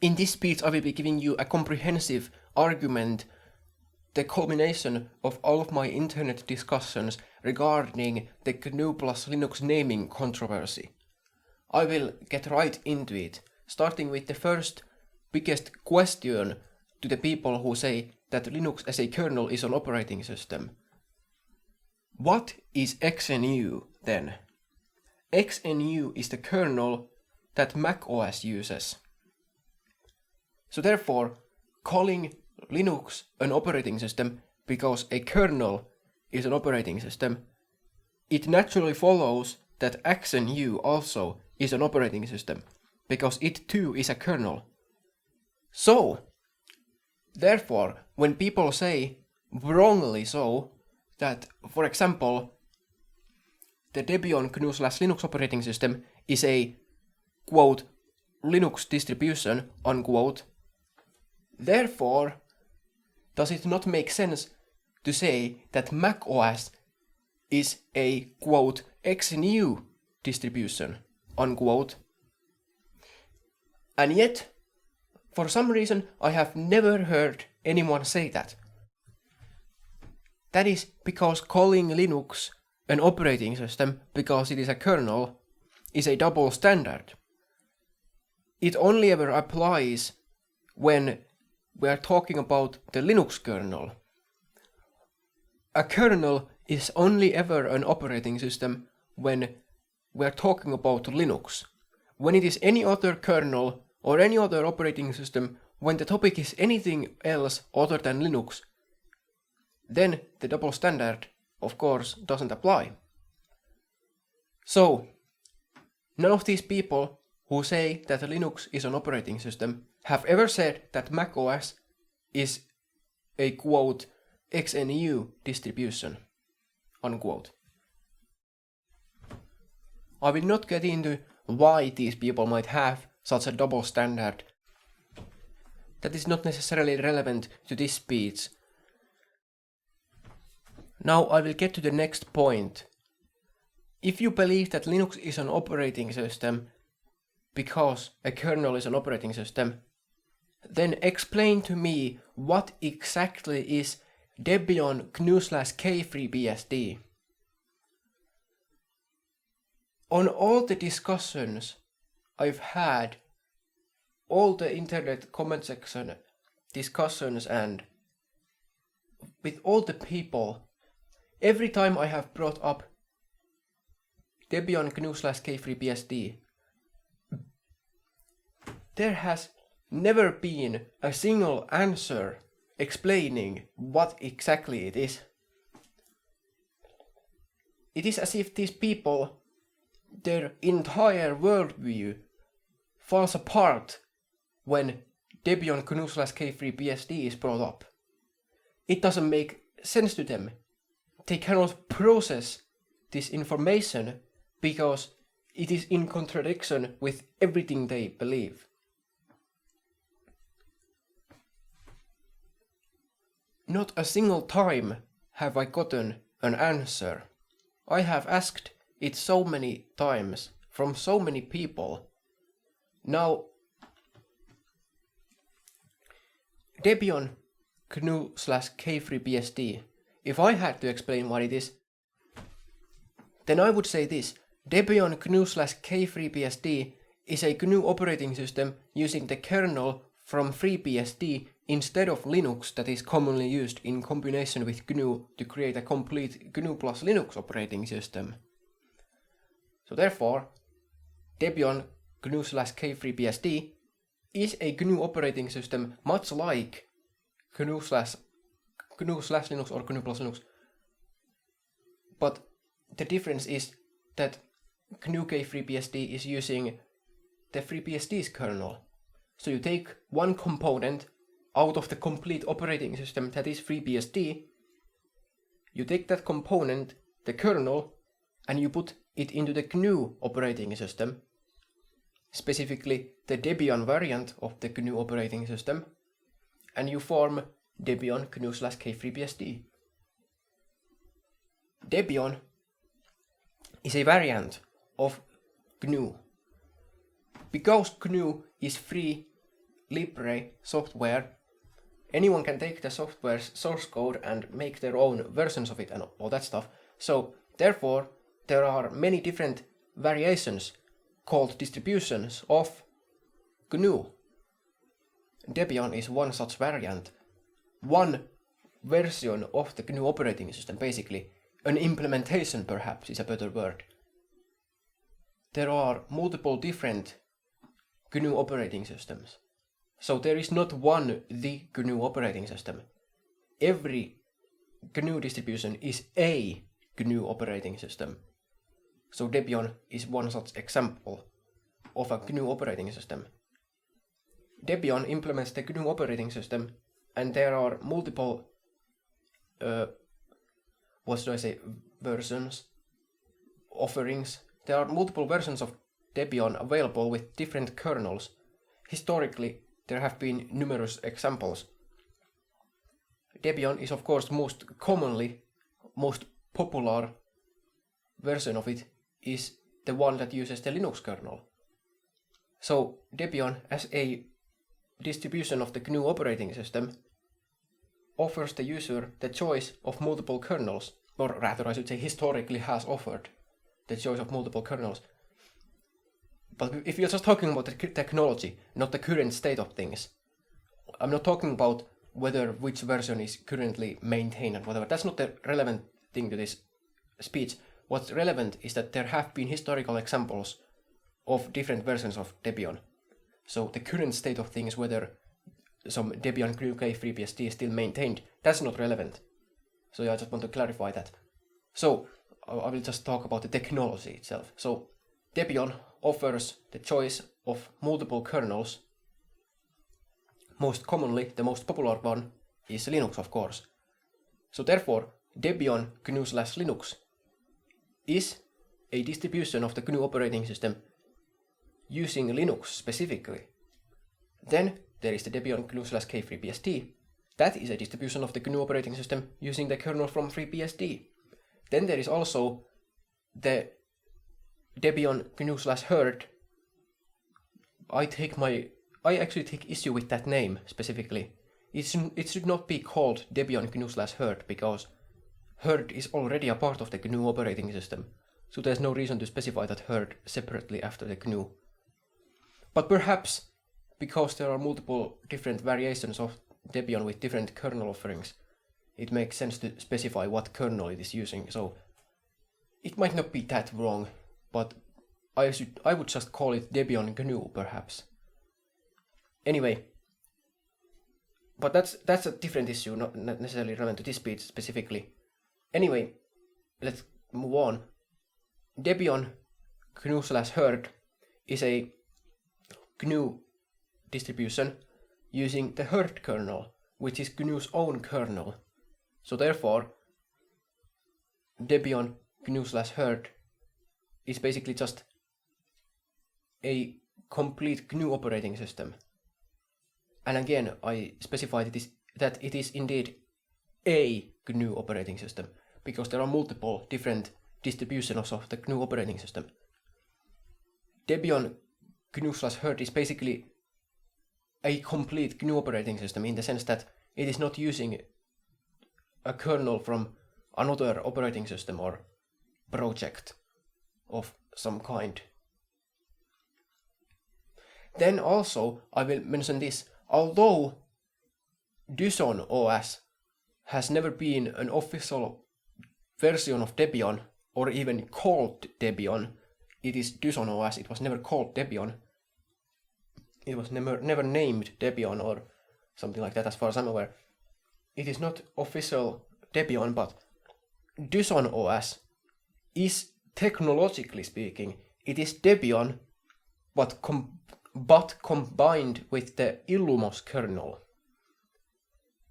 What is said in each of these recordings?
In this speech I will be giving you a comprehensive argument, the culmination of all of my internet discussions regarding the GNU+Linux naming controversy. I will get right into it, starting with the first biggest question to the people who say that Linux as a kernel is an operating system. What is GNU then? GNU is the kernel that macOS uses. So therefore, calling Linux an operating system because a kernel is an operating system, it naturally follows that GNU also is an operating system because it too is a kernel. So, therefore, when people say, wrongly so, that, for example, the Debian GNU+Linux operating system is a, quote, Linux distribution, unquote, therefore, does it not make sense to say that macOS is a, quote, GNU distribution, unquote? And yet, for some reason, I have never heard anyone say that. That is because calling Linux an operating system because it is a kernel is a double standard. It only ever applies when we are talking about the Linux kernel. A kernel is only ever an operating system when we are talking about Linux. When it is any other kernel or any other operating system, when the topic is anything else other than Linux, then the double standard, of course, doesn't apply. So, none of these people who say that Linux is an operating system have ever said that macOS is a, quote, GNU distribution, unquote. I will not get into why these people might have such a double standard. That is not necessarily relevant to this speech. Now I will get to the next point. If you believe that Linux is an operating system because a kernel is an operating system, then explain to me what exactly is Debian GNU/kFreeBSD. On all the discussions I've had, all the internet comment section discussions, and with all the people, every time I have brought up Debian GNU/kFreeBSD, there has never been a single answer explaining what exactly it is. It is as if these people, their entire worldview falls apart when Debian GNU/kFreeBSD is brought up. It doesn't make sense to them. They cannot process this information because it is in contradiction with everything they believe. Not a single time have I gotten an answer. I have asked it so many times from so many people. Now, Debian GNU/kFreeBSD, if I had to explain what it is, then I would say this. Debian GNU/kFreeBSD is a GNU operating system using the kernel from FreeBSD instead of Linux that is commonly used in combination with GNU to create a complete GNU+Linux operating system. So therefore, Debian GNU/kFreeBSD is a GNU operating system much like GNU/Linux or GNU+Linux. But the difference is that GNU kFreeBSD is using the FreeBSD's kernel. So you take one component out of the complete operating system that is FreeBSD, you take that component, the kernel, and you put it into the GNU operating system, specifically the Debian variant of the GNU operating system, and you form Debian GNU/kFreeBSD. Debian is a variant of GNU. Because GNU is free, libre software. Anyone can take the software's source code and make their own versions of it and all that stuff. So therefore, there are many different variations called distributions of GNU. Debian is one such variant. One version of the GNU operating system, basically. An implementation, perhaps, is a better word. There are multiple different GNU operating systems. So there is not one the GNU operating system. Every GNU distribution is a GNU operating system. So Debian is one such example of a GNU operating system. Debian implements the GNU operating system, and there are multiple versions, offerings. There are multiple versions of Debian available with different kernels. Historically, there have been numerous examples. Debian is of course most popular version of it is the one that uses the Linux kernel. So Debian, as a distribution of the GNU operating system, offers the user the choice of multiple kernels, or rather I should say historically has offered the choice of multiple kernels. But if you're just talking about the technology, not the current state of things, I'm not talking about which version is currently maintained and whatever. That's not the relevant thing to this speech. What's relevant is that there have been historical examples of different versions of Debian. So the current state of things, whether some Debian GNU kFreeBSD is still maintained, that's not relevant. So I just want to clarify that. So I will just talk about the technology itself. So Debian offers the choice of multiple kernels. Most commonly, the most popular one is Linux, of course. So therefore, Debian GNU+Linux is a distribution of the GNU operating system using Linux specifically. Then there is the Debian GNU+kFreeBSD. That is a distribution of the GNU operating system using the kernel from FreeBSD. Then there is also the Debian GNU/Herd. I actually take issue with that name specifically. It should not be called Debian GNU/Herd because Herd is already a part of the GNU operating system. So there's no reason to specify that Herd separately after the GNU. But perhaps because there are multiple different variations of Debian with different kernel offerings, it makes sense to specify what kernel it is using. So it might not be that wrong, but I would just call it Debian GNU perhaps. Anyway, but that's a different issue, not necessarily relevant to this speech specifically. Anyway, let's move on. Debian GNU/Herd is a GNU distribution using the Herd kernel, which is GNU's own kernel. So therefore, Debian GNU/Herd is basically just a complete GNU operating system. And again, I specified that it is indeed a GNU operating system, because there are multiple different distributions of the GNU operating system. Debian GNU/Herd is basically a complete GNU operating system in the sense that it is not using a kernel from another operating system or project of some kind. Then also I will mention this. Although Dyson OS has never been an official version of Debian or even called Debian, it is Dyson OS, it was never called Debian. It was never named Debian or something like that as far as I'm aware. It is not official Debian, but Dyson OS is, technologically speaking, it is Debian, but combined with the Illumos kernel.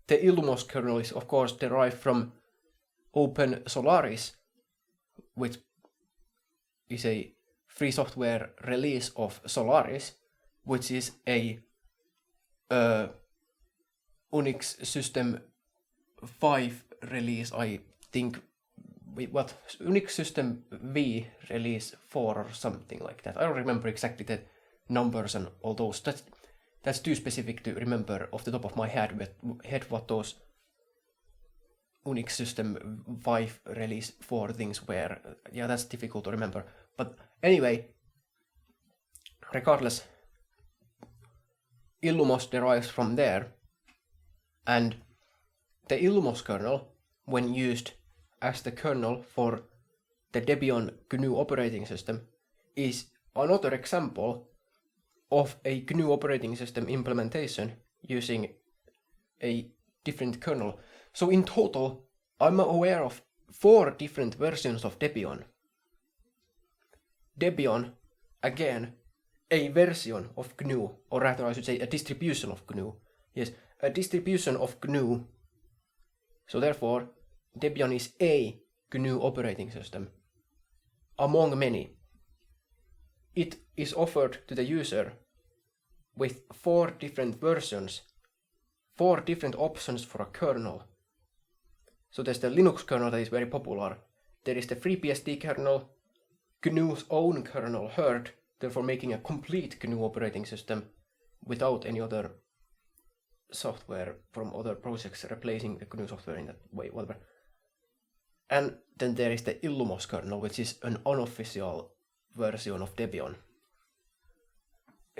The Illumos kernel is of course derived from OpenSolaris, which is a free software release of Solaris, which is a Unix System 5 release, I think. Unix System V release 4 or something like that. I don't remember exactly the numbers and all those. that's too specific to remember off the top of my head what those Unix System 5 release 4 things were. Yeah, that's difficult to remember. But anyway, regardless, Illumos derives from there, and the Illumos kernel, when used as the kernel for the Debian GNU operating system, is another example of a GNU operating system implementation using a different kernel. So in total, I'm aware of 4 different versions of Debian. Debian, again, a version of GNU, or rather I should say a distribution of GNU. Yes, a distribution of GNU. So therefore, Debian is a GNU operating system, among many. It is offered to the user with 4 different versions, 4 different options for a kernel. So there's the Linux kernel that is very popular. There is the FreeBSD kernel, GNU's own kernel Herd, therefore making a complete GNU operating system without any other software from other projects replacing the GNU software in that way, whatever. And then there is the Illumos kernel, which is an unofficial version of Debian.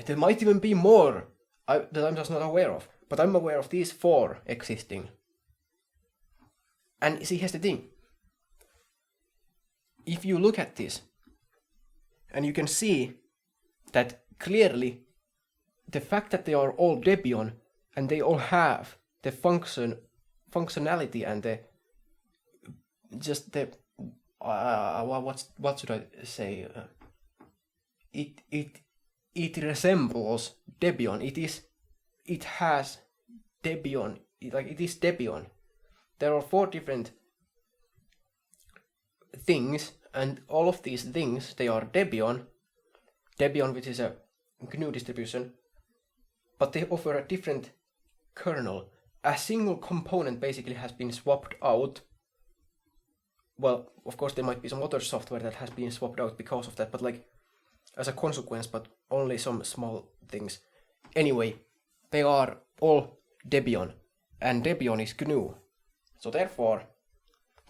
There might even be more that I'm just not aware of, but I'm aware of these 4 existing. And see, here's the thing. If you look at this, and you can see that clearly the fact that they are all Debian and they all have the functionality and the what should I say? It resembles Debian. It has Debian. It is Debian. There are 4 different things, and all of these things, they are Debian, which is a GNU distribution, but they offer a different kernel. A single component basically has been swapped out. Well, of course there might be some other software that has been swapped out because of that, but like as a consequence, but only some small things. Anyway, they are all Debian, and Debian is GNU. So therefore,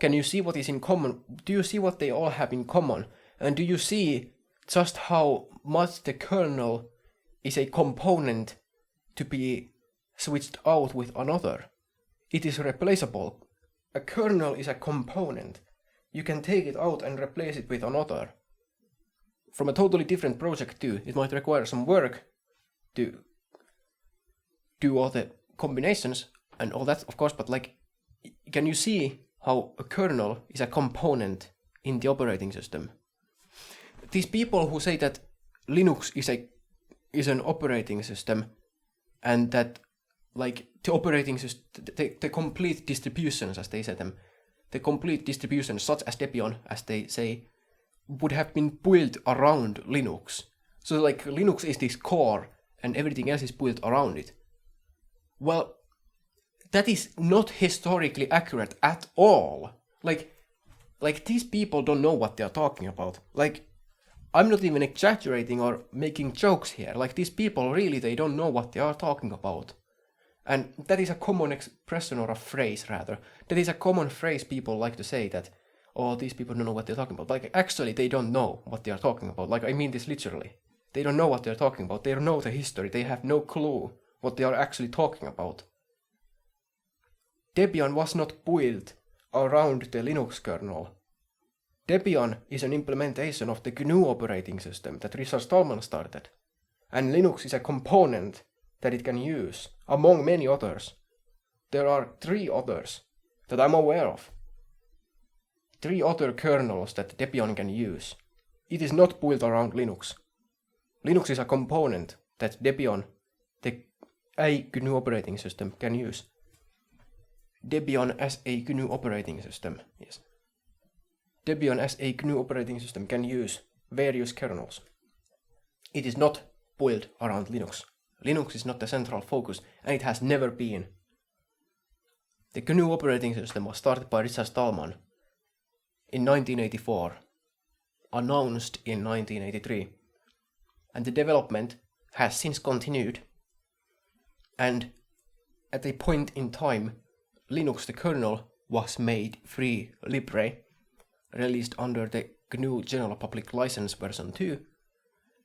can you see what is in common? Do you see what they all have in common? And do you see just how much the kernel is a component to be switched out with another? It is replaceable. A kernel is a component. You can take it out and replace it with another. From a totally different project too. It might require some work to do all the combinations and all that, of course, but like, can you see how a kernel is a component in the operating system? These people who say that Linux is an operating system and that like the operating system, the complete distributions, as they say them, the complete distributions such as Debian, as they say, would have been built around Linux. So like Linux is this core and everything else is built around it. Well, that is not historically accurate at all. Like these people don't know what they are talking about. Like, I'm not even exaggerating or making jokes here. Like, these people really, they don't know what they are talking about. And that is a common expression, or a phrase rather. That is a common phrase people like to say, that, oh, these people don't know what they're talking about. Like, actually, they don't know what they are talking about. Like, I mean this literally. They don't know what they're talking about. They don't know the history. They have no clue what they are actually talking about. Debian was not built around the Linux kernel. Debian is an implementation of the GNU operating system that Richard Stallman started. And Linux is a component that it can use, among many others. There are 3 others that I'm aware of. 3 other kernels that Debian can use. It is not built around Linux. Linux is a component that Debian, a GNU operating system, can use. Debian as a GNU operating system, yes. Debian as a GNU operating system can use various kernels. It is not built around Linux. Linux is not the central focus, and it has never been. The GNU operating system was started by Richard Stallman in 1984, announced in 1983, and the development has since continued And at a point in time, Linux, the kernel, was made free libre, released under the GNU General Public License version 2,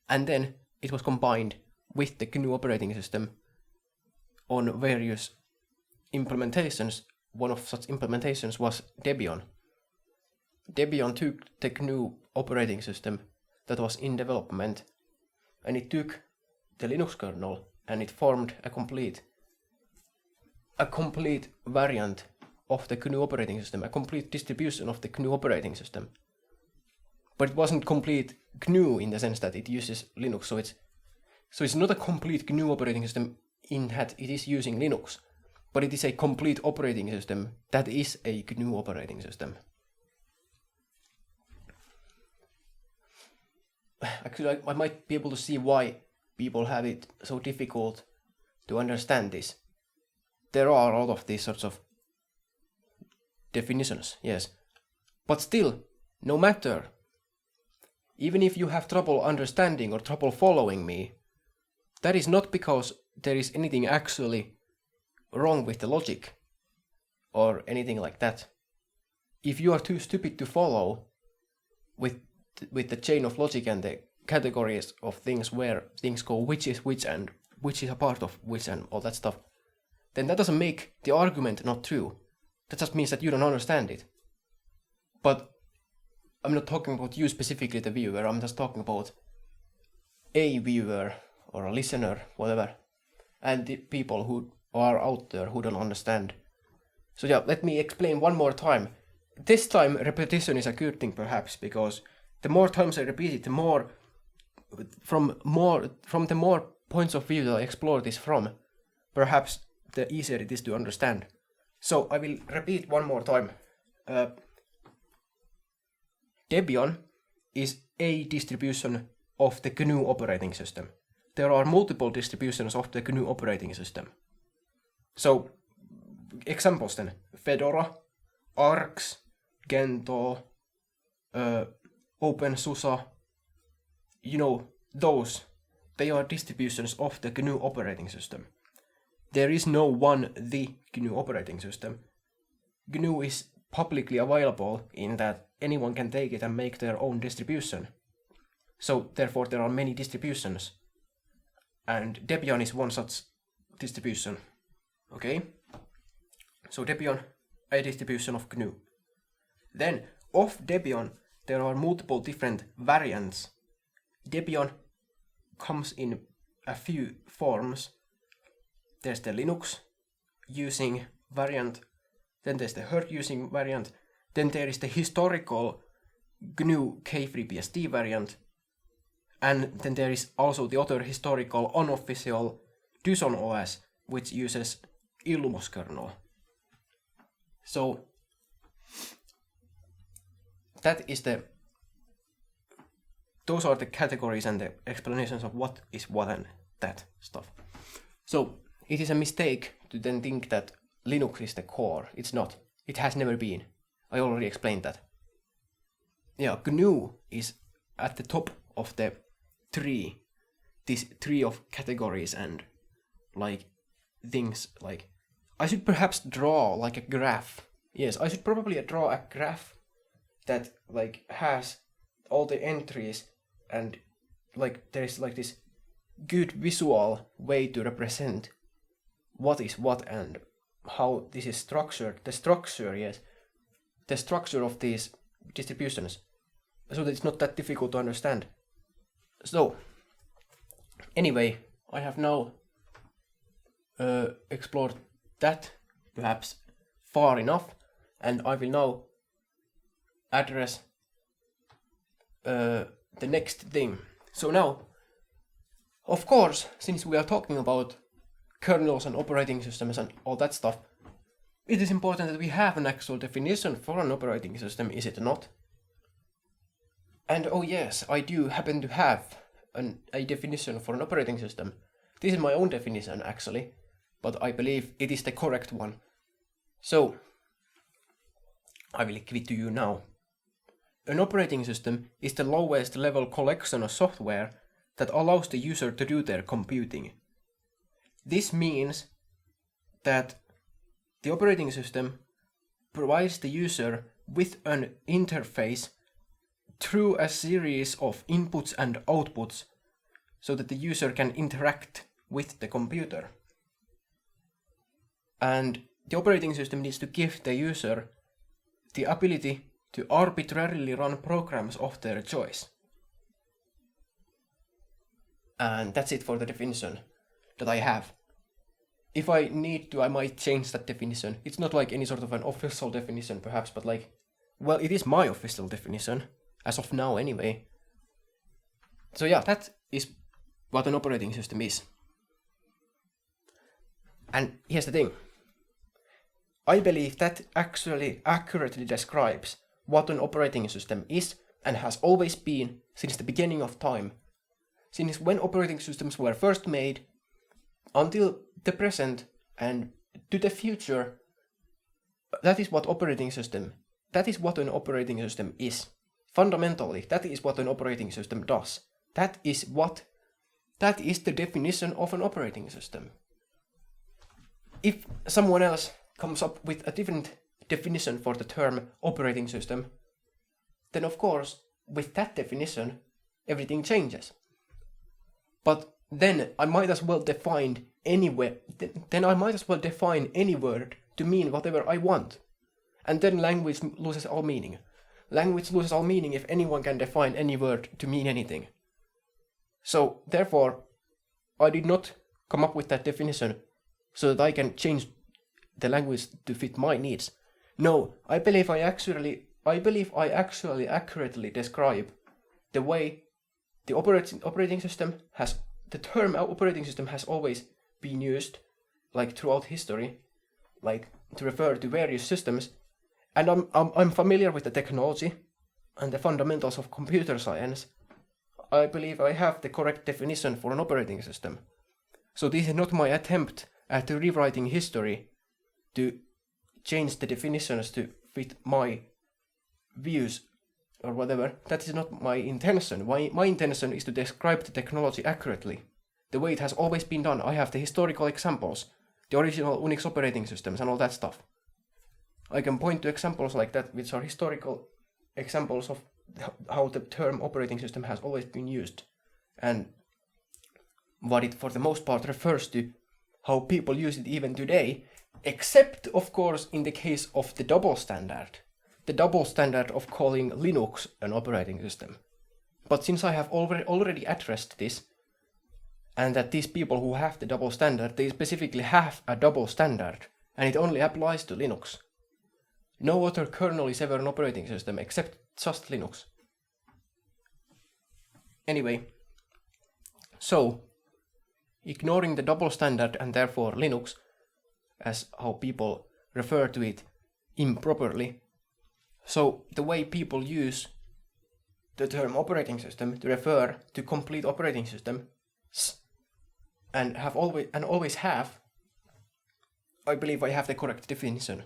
and then it was combined with the GNU operating system on various implementations. One of such implementations was Debian. Debian took the GNU operating system that was in development, and it took the Linux kernel and it formed a complete variant of the GNU operating system, a complete distribution of the GNU operating system. But it wasn't complete GNU in the sense that it uses Linux, so it's not a complete GNU operating system in that it is using Linux, but it is a complete operating system that is a GNU operating system. Actually, I might be able to see why people have it so difficult to understand this. There are a lot of these sorts of definitions, yes. But still, no matter, even if you have trouble understanding or trouble following me, that is not because there is anything actually wrong with the logic or anything like that. If you are too stupid to follow with the chain of logic and the categories of things where things go which is which and which is a part of which and all that stuff, then that doesn't make the argument not true. That just means that you don't understand it. But I'm not talking about you specifically, the viewer. I'm just talking about a viewer or a listener, whatever, and the people who are out there who don't understand. So yeah, let me explain one more time. This time repetition is a good thing perhaps, because the more times I repeat it, the more from the more points of view that I explore this from, perhaps the easier it is to understand. So I will repeat one more time. Debian is a distribution of the GNU operating system. There are multiple distributions of the GNU operating system. So, examples then: Fedora, Arx, Gentoo, OpenSUSE, those, they are distributions of the GNU operating system. There is no one the GNU operating system. GNU is publicly available in that anyone can take it and make their own distribution. So therefore there are many distributions. And Debian is one such distribution. Okay? So Debian, a distribution of GNU. Then of Debian there are multiple different variants. Debian comes in a few forms. There's the Linux using variant, then there's the herd using variant, then there is the historical GNU kFreeBSD variant, and then there is also the other historical unofficial Dyson OS, which uses Ilmos kernel. So those are the categories and the explanations of what is what and that stuff. So it is a mistake to then think that Linux is the core. It's not. It has never been. I already explained that. Yeah, GNU is at the top of the tree. This tree of categories and things like... I should perhaps draw like a graph. Yes, I should probably draw a graph that has all the entries and there is this good visual way to represent what is what and how this is structured. The structure of these distributions, so that it's not that difficult to understand. So anyway, I have now explored that perhaps far enough, and I will now address the next thing. So now, of course, since we are talking about kernels and operating systems and all that stuff, it is important that we have an actual definition for an operating system, is it not? And oh yes, I do happen to have a definition for an operating system. This is my own definition actually, but I believe it is the correct one. So, I will give it to you now. An operating system is the lowest level collection of software that allows the user to do their computing. This means that the operating system provides the user with an interface through a series of inputs and outputs so that the user can interact with the computer. And the operating system needs to give the user the ability to arbitrarily run programs of their choice. And that's it for the definition that I have. If I need to, I might change that definition. It's not like any sort of an official definition perhaps, but like, well, it is my official definition, as of now anyway. So yeah, that is what an operating system is. And here's the thing. I believe that actually accurately describes what an operating system is and has always been since the beginning of time. Since when operating systems were first made, until the present and to the future, that is what an operating system is. Fundamentally, that is what an operating system does. That is the definition of an operating system. If someone else comes up with a different definition for the term operating system, then of course, with that definition, everything changes. But then I might as well define any word to mean whatever I want. And then language loses all meaning. Language loses all meaning if anyone can define any word to mean anything. So therefore, I did not come up with that definition so that I can change the language to fit my needs. No, I believe I actually accurately describe the way the operating system has, the term operating system has always been used, like throughout history, like to refer to various systems, and I'm familiar with the technology and the fundamentals of computer science. I believe I have the correct definition for an operating system. So this is not my attempt at rewriting history to change the definitions to fit my views or whatever. That is not my intention. My intention is to describe the technology accurately, the way it has always been done. I have the historical examples, the original Unix operating systems and all that stuff. I can point to examples like that, which are historical examples of how the term operating system has always been used, and what it for the most part refers to, how people use it even today, except of course in the case of the double standard of calling Linux an operating system. But since I have already addressed this, and that these people who have the double standard, they specifically have a double standard, and it only applies to Linux. No other kernel is ever an operating system except just Linux. Anyway, so ignoring the double standard and therefore Linux as how people refer to it improperly, so the way people use the term operating system to refer to complete operating systems and always have, I believe I have the correct definition.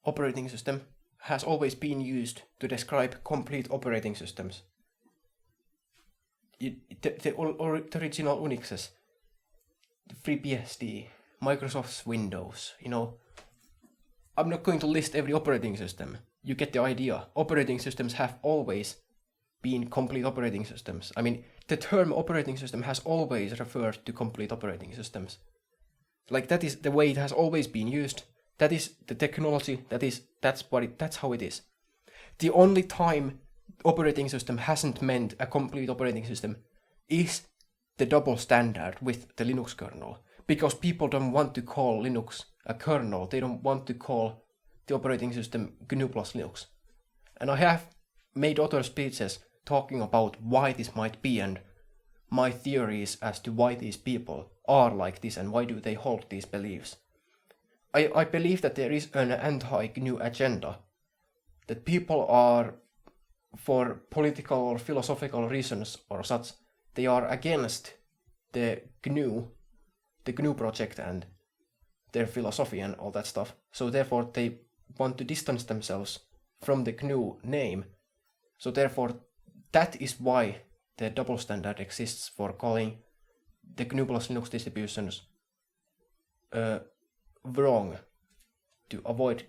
Operating system has always been used to describe complete operating systems. The original Unixes, the FreeBSD, Microsoft's Windows, I'm not going to list every operating system. You get the idea. Operating systems have always been complete operating systems. I mean, the term operating system has always referred to complete operating systems. Like, that is the way it has always been used. That is the technology, that's how it is. The only time operating system hasn't meant a complete operating system is the double standard with the Linux kernel. Because people don't want to call Linux a kernel, they don't want to call the operating system GNU+Linux. And I have made other speeches talking about why this might be and my theories as to why these people are like this and why do they hold these beliefs. I believe that there is an anti-GNU agenda, that people are, for political or philosophical reasons or such, they are against the GNU project and their philosophy and all that stuff. So therefore they want to distance themselves from the GNU name. So therefore that is why the double standard exists for calling the GNU+Linux distributions wrong to avoid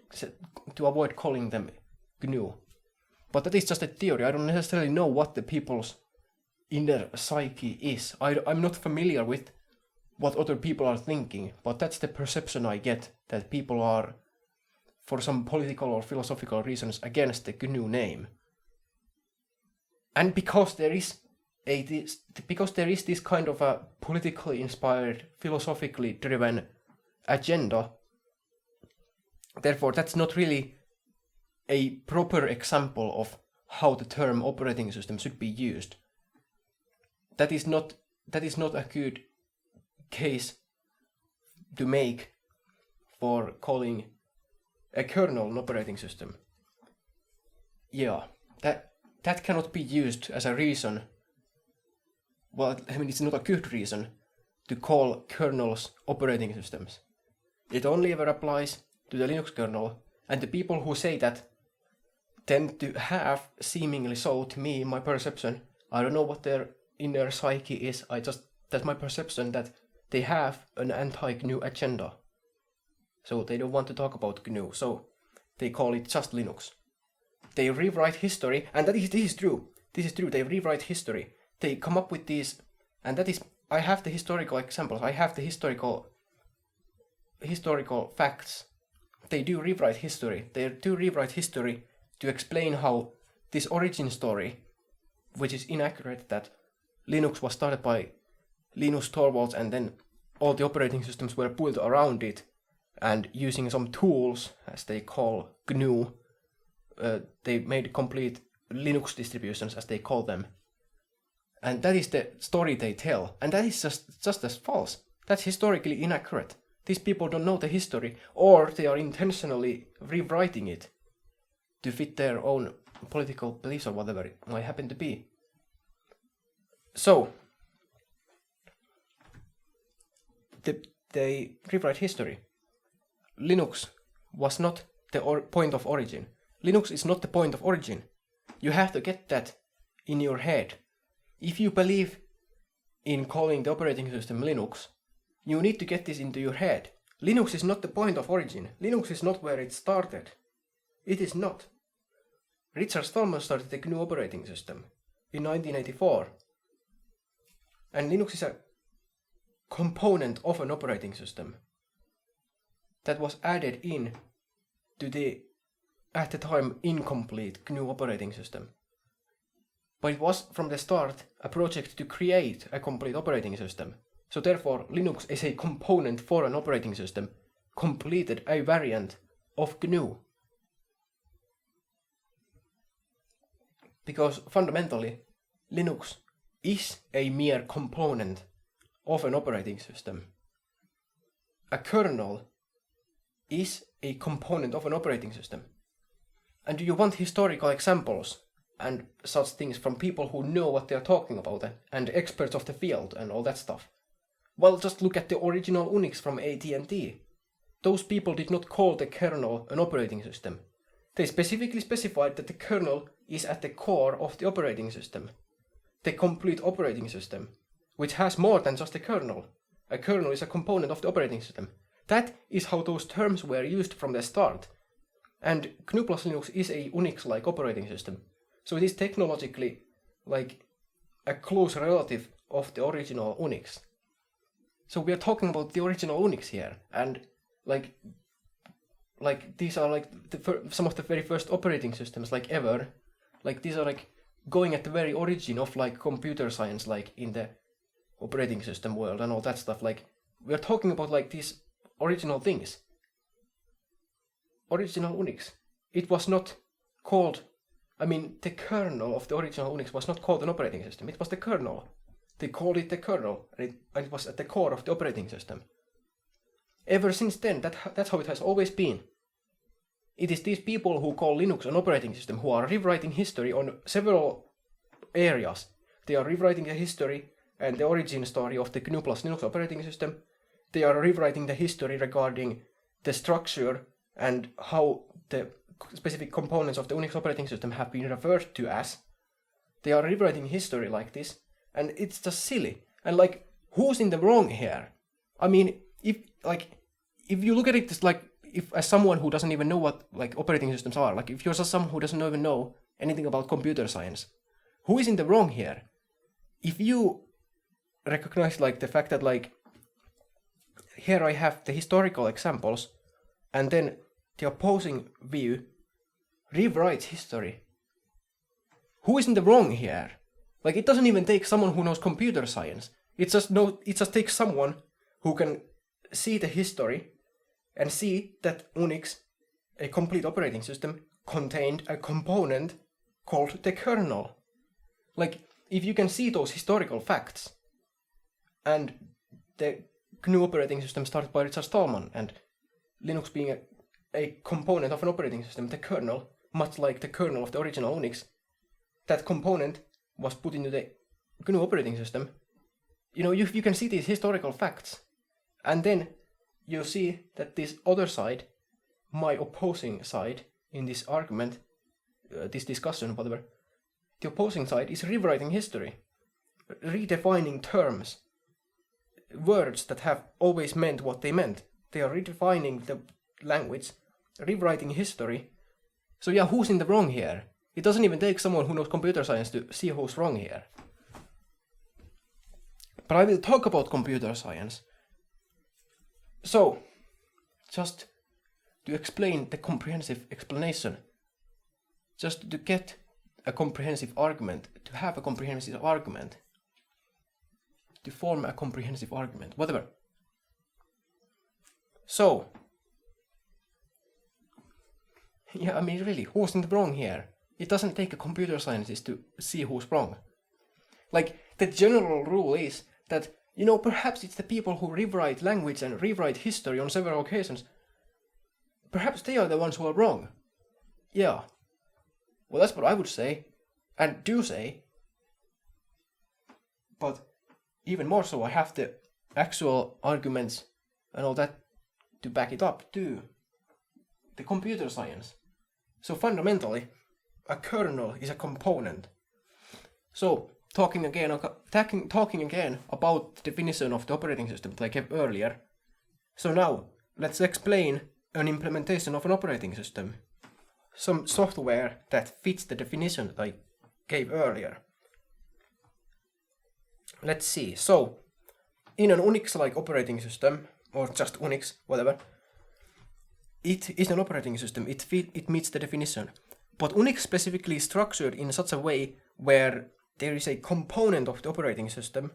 calling them GNU. But that is just a theory. I don't necessarily know what the people's inner psyche is. I'm not familiar with what other people are thinking, but that's the perception I get, that people are, for some political or philosophical reasons, against the GNU name. And because there is this kind of a politically inspired, philosophically driven agenda, therefore that's not really a proper example of how the term operating system should be used. That is not a good case to make for calling a kernel an operating system. Yeah, that cannot be used as a reason. Well, I mean, it's not a good reason to call kernels operating systems. It only ever applies to the Linux kernel, and the people who say that tend to have, seemingly so to me, my perception, I don't know what their inner psyche is, that's my perception, that they have an anti-GNU agenda. So they don't want to talk about GNU, so they call it just Linux. They rewrite history, and this is true. This is true, they rewrite history. They come up with these, and that is, I have the historical examples, I have the historical facts. They do rewrite history. They do rewrite history to explain how this origin story, which is inaccurate, that Linux was started by Linus Torvalds and then all the operating systems were built around it, and using some tools, as they call GNU, they made complete Linux distributions, as they call them. And that is the story they tell, and that is just as false. That's historically inaccurate. These people don't know the history, or they are intentionally rewriting it to fit their own political beliefs or whatever it might happen to be. So, they rewrite history. Linux was not the point of origin. Linux is not the point of origin. You have to get that in your head. If you believe in calling the operating system Linux, you need to get this into your head. Linux is not the point of origin. Linux is not where it started. It is not. Richard Stallman started the GNU operating system in 1984. And Linux is a component of an operating system that was added in to the, at the time, incomplete GNU operating system. But it was from the start a project to create a complete operating system. So therefore, Linux is a component for an operating system, completed a variant of GNU. Because fundamentally, Linux is a mere component of an operating system. A kernel is a component of an operating system. And do you want historical examples and such things from people who know what they are talking about and experts of the field and all that stuff? Well, just look at the original Unix from AT&T. Those people did not call the kernel an operating system. They specifically specified that the kernel is at the core of the operating system. The complete operating system, which has more than just a kernel. A kernel is a component of the operating system. That is how those terms were used from the start. And GNU+Linux is a Unix-like operating system. So it is technologically like a close relative of the original Unix. So we are talking about the original Unix here, and like these are like some of the very first operating systems like ever. Like these are like going at the very origin of like computer science, like in the operating system world and all that stuff. Like we are talking about like these original things. Original Unix. It was not called, I mean, the kernel of the original Unix was not called an operating system. It was the kernel. They called it the kernel, and it was at the core of the operating system. Ever since then, that's how it has always been. It is these people who call Linux an operating system who are rewriting history on several areas. They are rewriting the history and the origin story of the GNU+Linux operating system. They are rewriting the history regarding the structure and how the specific components of the Unix operating system have been referred to as. They are rewriting history like this, and it's just silly. And like, who's in the wrong here? I mean, if like if you look at it as someone who doesn't even know what like operating systems are, like if you're just someone who doesn't even know anything about computer science, who is in the wrong here? If you recognize like the fact that like here I have the historical examples, and then the opposing view rewrites history. Who is in the wrong here? Like it doesn't even take someone who knows computer science. It just takes someone who can see the history and see that Unix, a complete operating system, contained a component called the kernel. Like if you can see those historical facts, and the GNU operating system started by Richard Stallman, and Linux being a component of an operating system, the kernel, much like the kernel of the original Unix, that component was put into the GNU operating system. You know, you can see these historical facts, and then you see that this other side, my opposing side in this argument, this discussion, whatever, the opposing side is rewriting history, redefining terms, words that have always meant what they meant. They are redefining the language, rewriting history. So yeah, who's in the wrong here? It doesn't even take someone who knows computer science to see who's wrong here. But I will talk about computer science. So, just to explain the comprehensive explanation, just to get a comprehensive argument, to have a comprehensive argument, to form a comprehensive argument, whatever. So, yeah, I mean really, who's in the wrong here? It doesn't take a computer scientist to see who's wrong. Like, the general rule is that, you know, perhaps it's the people who rewrite language and rewrite history on several occasions. Perhaps they are the ones who are wrong. Yeah. Well, that's what I would say, and do say. But even more so, I have the actual arguments and all that to back it up too. The computer science. So fundamentally, a kernel is a component. So, talking again about the definition of the operating system that I gave earlier. So now, let's explain an implementation of an operating system. Some software that fits the definition that I gave earlier. Let's see. So, in an Unix-like operating system, or just Unix, whatever, it is an operating system. It meets the definition. But Unix specifically is structured in such a way where there is a component of the operating system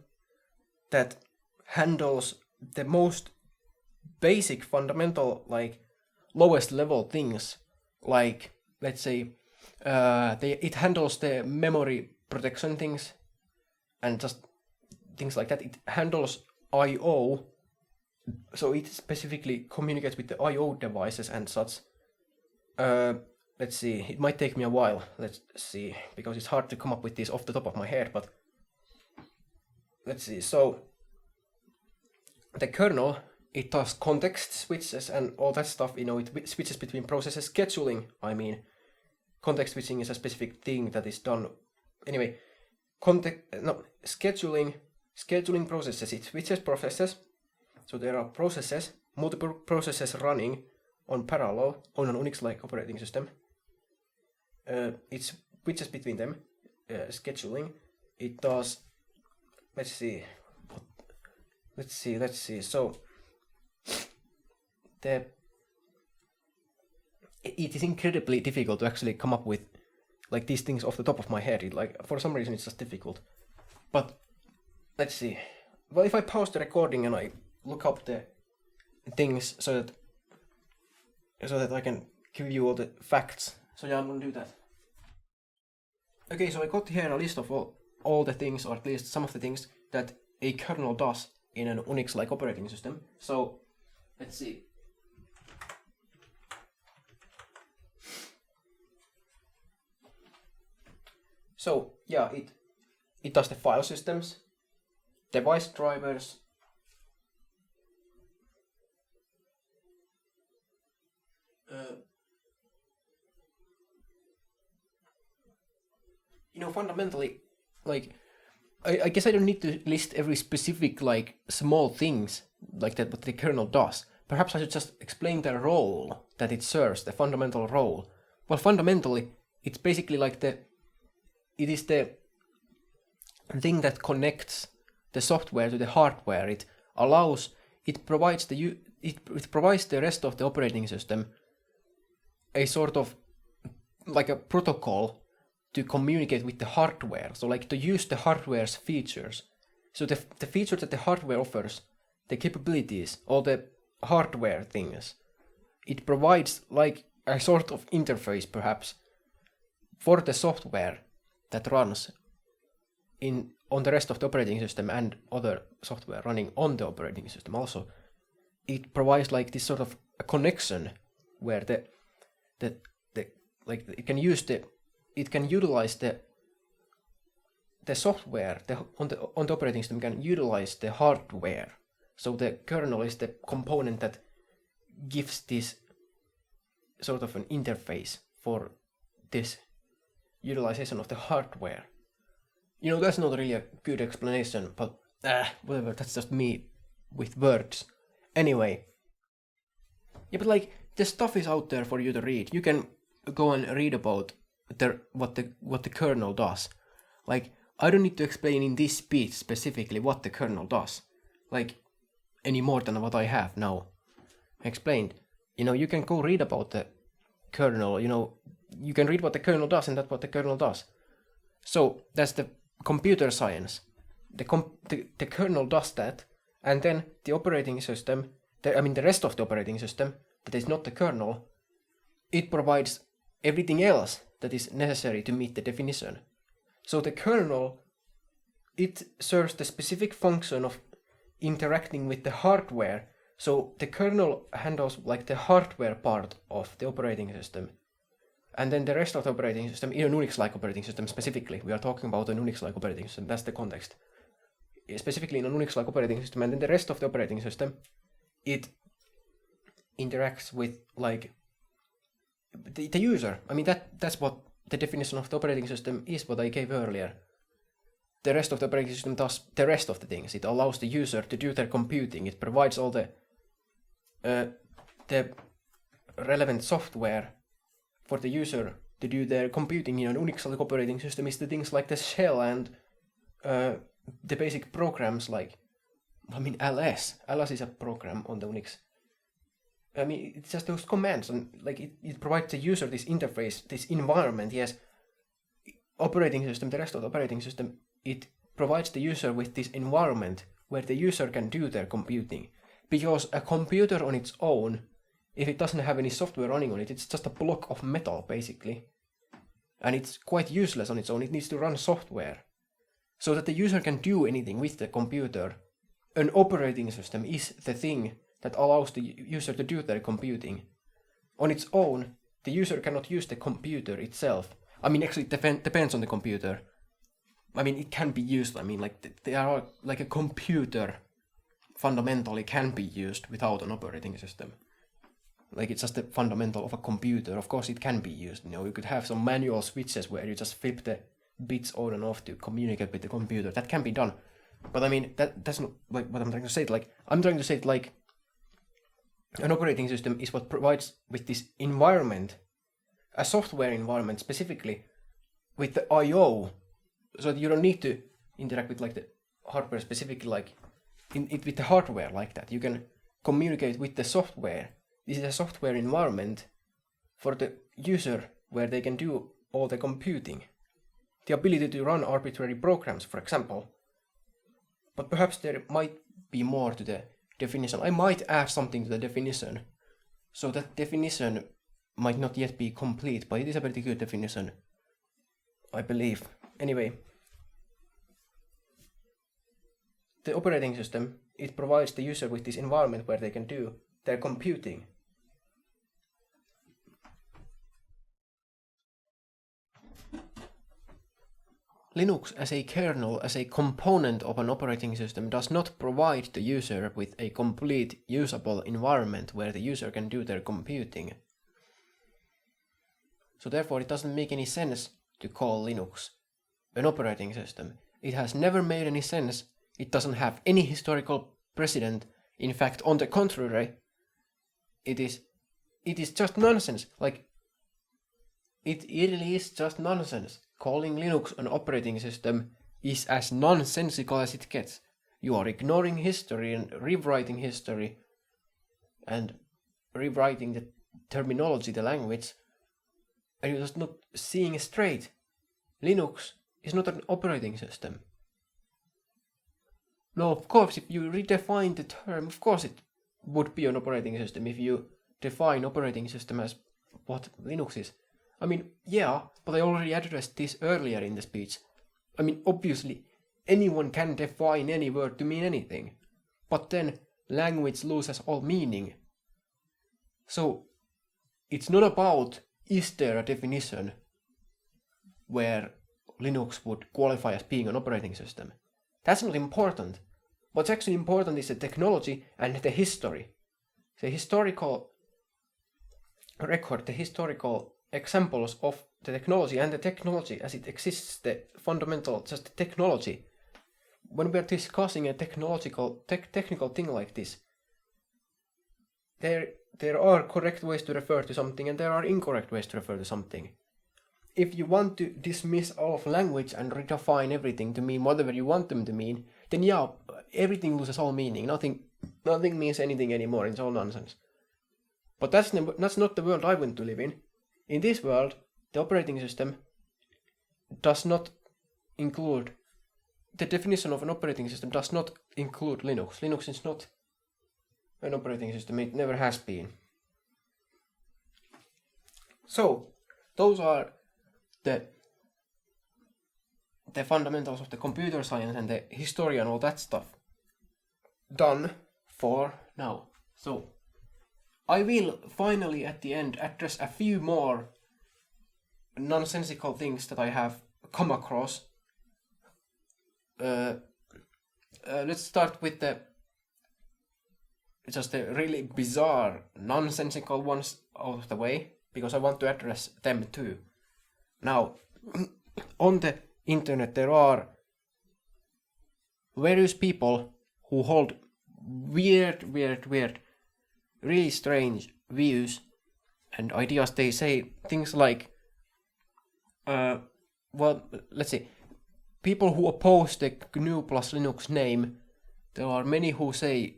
that handles the most basic, fundamental, like lowest level things, like let's say it handles the memory protection things and just things like that. It handles I/O, so it specifically communicates with the I/O devices and such. Let's see, it might take me a while, let's see, because it's hard to come up with this off the top of my head, but let's see. So the kernel, it does context switches and all that stuff, you know, it switches between processes. Scheduling, I mean, context switching is a specific thing that is done. Anyway, scheduling processes, it switches processes. So there are processes, multiple processes running on parallel on an Unix-like operating system. It switches between them. Scheduling, it does. Let's see. So it is incredibly difficult to actually come up with like these things off the top of my head. For some reason it's just difficult. But let's see. Well, if I pause the recording and I look up the things so that I can give you all the facts. So yeah, I'm gonna do that. Okay, so I got here a list of all the things, or at least some of the things that a kernel does in an Unix-like operating system. So let's see. So yeah, it does the file systems, device drivers, you know, fundamentally, like, I guess I don't need to list every specific, like, small things like that what the kernel does, perhaps I should just explain the role that it serves, the fundamental role. Well, fundamentally, it's basically like it is the thing that connects the software to the hardware. It provides the rest of the operating system a sort of like a protocol to communicate with the hardware. So like to use the hardware's features. So the features that the hardware offers, the capabilities, all the hardware things, it provides like a sort of interface perhaps for the software that runs on the rest of the operating system and other software running on the operating system also. It provides like this sort of a connection where it can utilize the software on the operating system can utilize the hardware. So the kernel is the component that gives this sort of an interface for this utilization of the hardware. You know, that's not really a good explanation, but whatever, that's just me with words. Anyway. Yeah, but like, the stuff is out there for you to read. You can go and read about what the kernel does. Like, I don't need to explain in this speech specifically what the kernel does. Like, any more than what I have now explained. You know, you can go read about the kernel, you know, you can read what the kernel does, and that's what the kernel does. So, that's the computer science. The kernel does that, and then the operating system, the rest of the operating system, that is not the kernel, it provides everything else that is necessary to meet the definition. So the kernel, it serves the specific function of interacting with the hardware. So the kernel handles like the hardware part of the operating system. And then the rest of the operating system, in a Unix-like operating system specifically, we are talking about a Unix-like operating system, that's the context. Specifically in a Unix-like operating system, and then the rest of the operating system, it interacts with like the user. I mean, that's what the definition of the operating system is, what I gave earlier. The rest of the operating system does the rest of the things. It allows the user to do their computing. It provides all the relevant software for the user to do their computing. In an Unix-like operating system is the things like the shell and the basic programs like, I mean, ls. ls is a program on the Unix. I mean, it's just those commands, and like it provides the user this interface, this environment. Yes, operating system, the rest of the operating system, it provides the user with this environment where the user can do their computing. Because a computer on its own, if it doesn't have any software running on it, it's just a block of metal, basically. And it's quite useless on its own. It needs to run software. So that the user can do anything with the computer, an operating system is the thing that allows the user to do their computing. On its own, the user cannot use the computer itself. I mean, actually, it depends on the computer. I mean, it can be used. I mean, like, there are, like, a computer fundamentally can be used without an operating system. Like, it's just the fundamental of a computer. Of course, it can be used. You know, you could have some manual switches where you just flip the bits on and off to communicate with the computer. That can be done. But I mean, that's not like what I'm trying to say. Like, I'm trying to say like an operating system is what provides with this environment, a software environment specifically with the I/O, so that you don't need to interact with like the hardware specifically, like with the hardware like that. You can communicate with the software. This is a software environment for the user where they can do all the computing. The ability to run arbitrary programs, for example. But perhaps there might be more to the definition. I might add something to the definition. So that definition might not yet be complete, but it is a pretty good definition, I believe. Anyway, the operating system, it provides the user with this environment where they can do their computing. Linux as a kernel, as a component of an operating system, does not provide the user with a complete usable environment where the user can do their computing. So therefore it doesn't make any sense to call Linux an operating system. It has never made any sense. It doesn't have any historical precedent. In fact, on the contrary, it is just nonsense. Like, it really is just nonsense. Calling Linux an operating system is as nonsensical as it gets. You are ignoring history and rewriting history and rewriting the terminology, the language, and you're just not seeing straight. Linux is not an operating system. No, of course, if you redefine the term, of course it would be an operating system if you define operating system as what Linux is. I mean, yeah, but I already addressed this earlier in the speech. I mean, obviously, anyone can define any word to mean anything, but then language loses all meaning. So, it's not about, is there a definition where Linux would qualify as being an operating system? That's not important. What's actually important is the technology and the history. The historical record, the historical examples of the technology and the technology as it exists, the fundamental, just the technology. When we're discussing a technical thing like this, there are correct ways to refer to something and there are incorrect ways to refer to something. If you want to dismiss all of language and redefine everything to mean whatever you want them to mean, then yeah, everything loses all meaning. Nothing means anything anymore. It's all nonsense. But that's not the world I want to live in. In this world, the operating system does not include, the definition of an operating system does not include Linux. Linux is not an operating system. It never has been. So, those are the fundamentals of the computer science and the history and all that stuff done for now. So, I will finally at the end address a few more nonsensical things that I have come across. Let's start with the really bizarre, nonsensical ones out of the way, because I want to address them too. Now, on the internet there are various people who hold weird, really strange views and ideas. They say things like, let's see, people who oppose the GNU+Linux name, there are many who say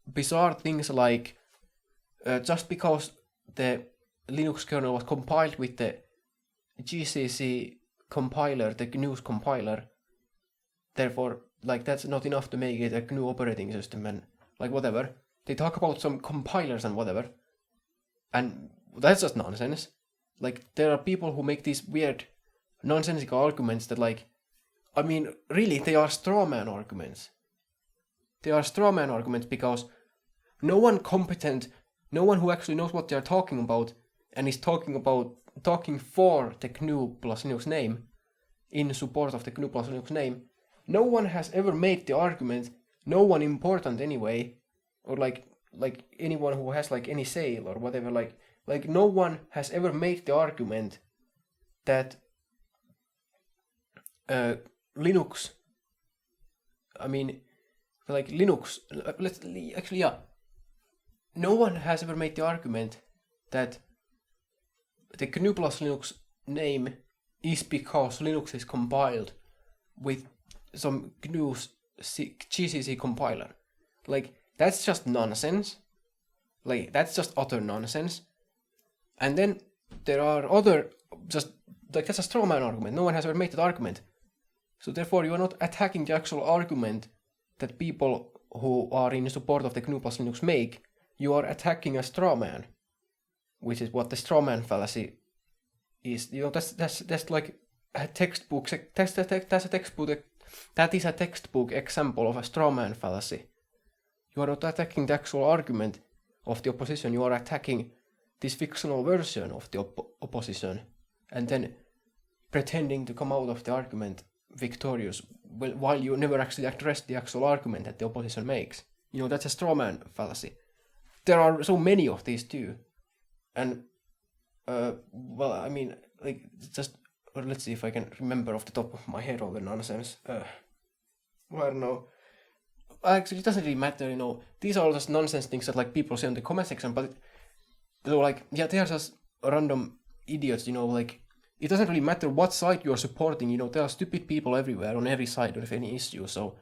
bizarre things like, just because the Linux kernel was compiled with the GCC compiler, the GNU's compiler, therefore, like, that's not enough to make it a GNU operating system and, like, whatever. They talk about some compilers and whatever, and that's just nonsense. Like, there are people who make these weird, nonsensical arguments that, like, I mean, really, they are strawman arguments. They are strawman arguments because no one competent, no one who actually knows what they are talking about and is talking for the GNU+Linux name, in support of the GNU+Linux name, no one has ever made the argument, no one important anyway, or like anyone who has like any sale or whatever, like no one has ever made the argument that Linux, I mean, like Linux, no one has ever made the argument that the GNU+Linux name is because Linux is compiled with some GNU's GCC compiler. Like, that's just nonsense. Like, that's just utter nonsense. And then there are other, just, like, that's a strawman argument. No one has ever made that argument. So therefore you are not attacking the actual argument that people who are in support of the GNU+Linux make. You are attacking a strawman, which is what the strawman fallacy is. You know, that's like a textbook. That is a textbook example of a strawman fallacy. You are not attacking the actual argument of the opposition. You are attacking this fictional version of the opposition, and then pretending to come out of the argument victorious, while you never actually address the actual argument that the opposition makes. You know, that's a strawman fallacy. There are so many of these too, and I mean, like, just, or let's see if I can remember off the top of my head all the nonsense. I don't know. Actually, it doesn't really matter, you know. These are all just nonsense things that, like, people say in the comment section, but So like, yeah, they are just random idiots, you know, like, it doesn't really matter what side you're supporting, you know, there are stupid people everywhere on every side of any issue, so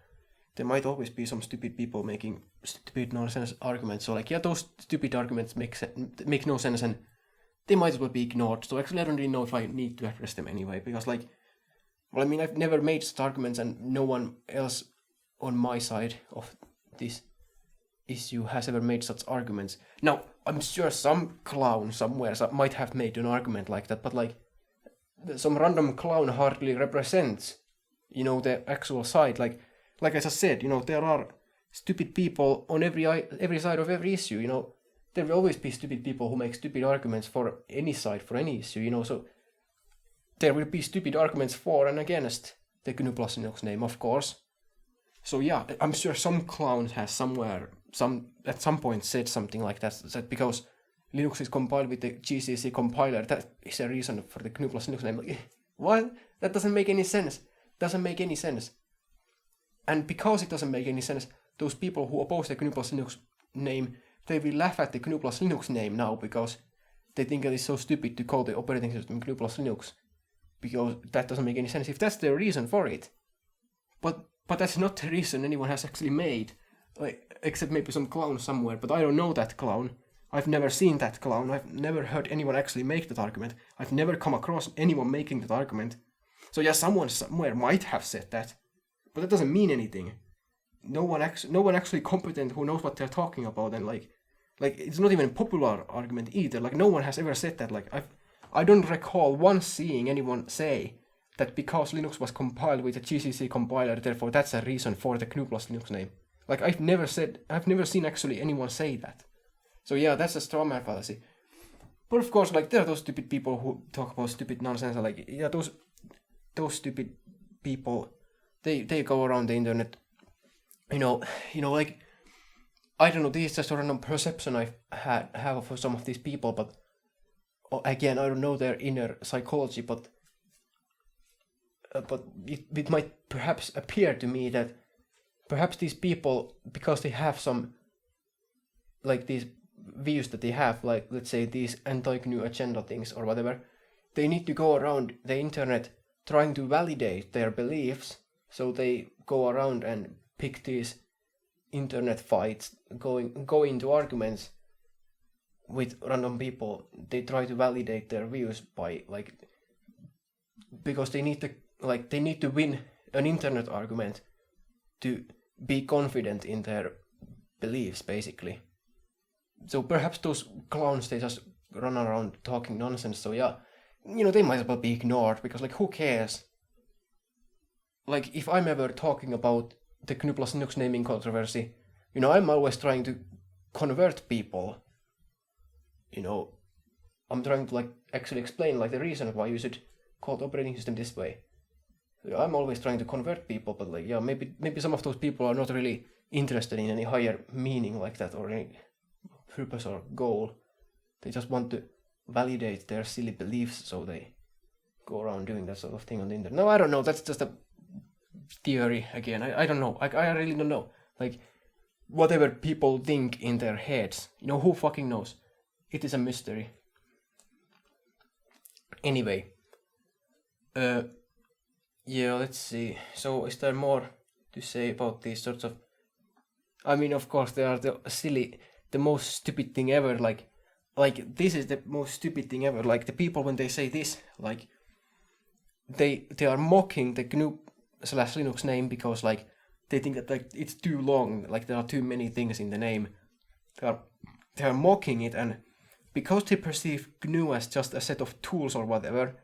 there might always be some stupid people making stupid nonsense arguments. So like, yeah, those stupid arguments make no sense, and they might as well be ignored. So actually, I don't really know if I need to address them anyway, because like, well, I mean, I've never made such arguments, and no one else on my side of this issue has ever made such arguments. Now, I'm sure some clown somewhere might have made an argument like that, but like, some random clown hardly represents, you know, the actual side. Like I just said, you know, there are stupid people on every side of every issue, you know. There will always be stupid people who make stupid arguments for any side, for any issue, you know, so there will be stupid arguments for and against the GNU+Linux name, of course. So yeah, I'm sure some clown has somewhere, at some point said something like that because Linux is compiled with the GCC compiler, that is a reason for the GNU+Linux name. Like, what? That doesn't make any sense. Doesn't make any sense. And because it doesn't make any sense, those people who oppose the GNU+Linux name, they will laugh at the GNU+Linux name now because they think it is so stupid to call the operating system GNU+Linux. Because that doesn't make any sense if that's the reason for it. But that's not the reason anyone has actually made. Like, except maybe some clown somewhere, but I don't know that clown. I've never seen that clown. I've never heard anyone actually make that argument. I've never come across anyone making that argument. So yeah, someone somewhere might have said that, but that doesn't mean anything. No one actually competent who knows what they're talking about, and like it's not even a popular argument either. Like, no one has ever said that. Like, I don't recall once seeing anyone say that because Linux was compiled with a GCC compiler, therefore that's a reason for the GNU+Linux name. Like, I've never seen actually anyone say that. So yeah, that's a strawman fallacy. But of course, like, there are those stupid people who talk about stupid nonsense. Like, yeah, those stupid people, they go around the internet. You know, like, I don't know. This is just a random perception I have of some of these people, but again, I don't know their inner psychology, but it might perhaps appear to me that perhaps these people, because they have some, like, these views that they have, like, let's say these anti-GNU agenda things or whatever, they need to go around the internet trying to validate their beliefs, so they go around and pick these internet fights, go into arguments with random people. They try to validate their views by, like, because they need to win an internet argument to be confident in their beliefs, basically. So perhaps those clowns, they just run around talking nonsense. So yeah, you know, they might as well be ignored, because, like, who cares? Like, if I'm ever talking about the GNU+Linux naming controversy, you know, I'm always trying to convert people. You know, I'm trying to, like, actually explain, like, the reason why you should call the operating system this way. So I'm always trying to convert people, but, like, yeah, maybe some of those people are not really interested in any higher meaning like that, or any purpose or goal. They just want to validate their silly beliefs, so they go around doing that sort of thing on the internet. No, I don't know. That's just a theory again. I don't know. I really don't know. Like, whatever people think in their heads, you know, who fucking knows? It is a mystery. Anyway, yeah, let's see. So, is there more to say about these sorts of? I mean, of course, they are the most stupid thing ever. Like this is the most stupid thing ever. Like, the people, when they say this, like, they are mocking the GNU/Linux name because, like, they think that, like, it's too long. Like, there are too many things in the name. They are mocking it, and because they perceive GNU as just a set of tools or whatever,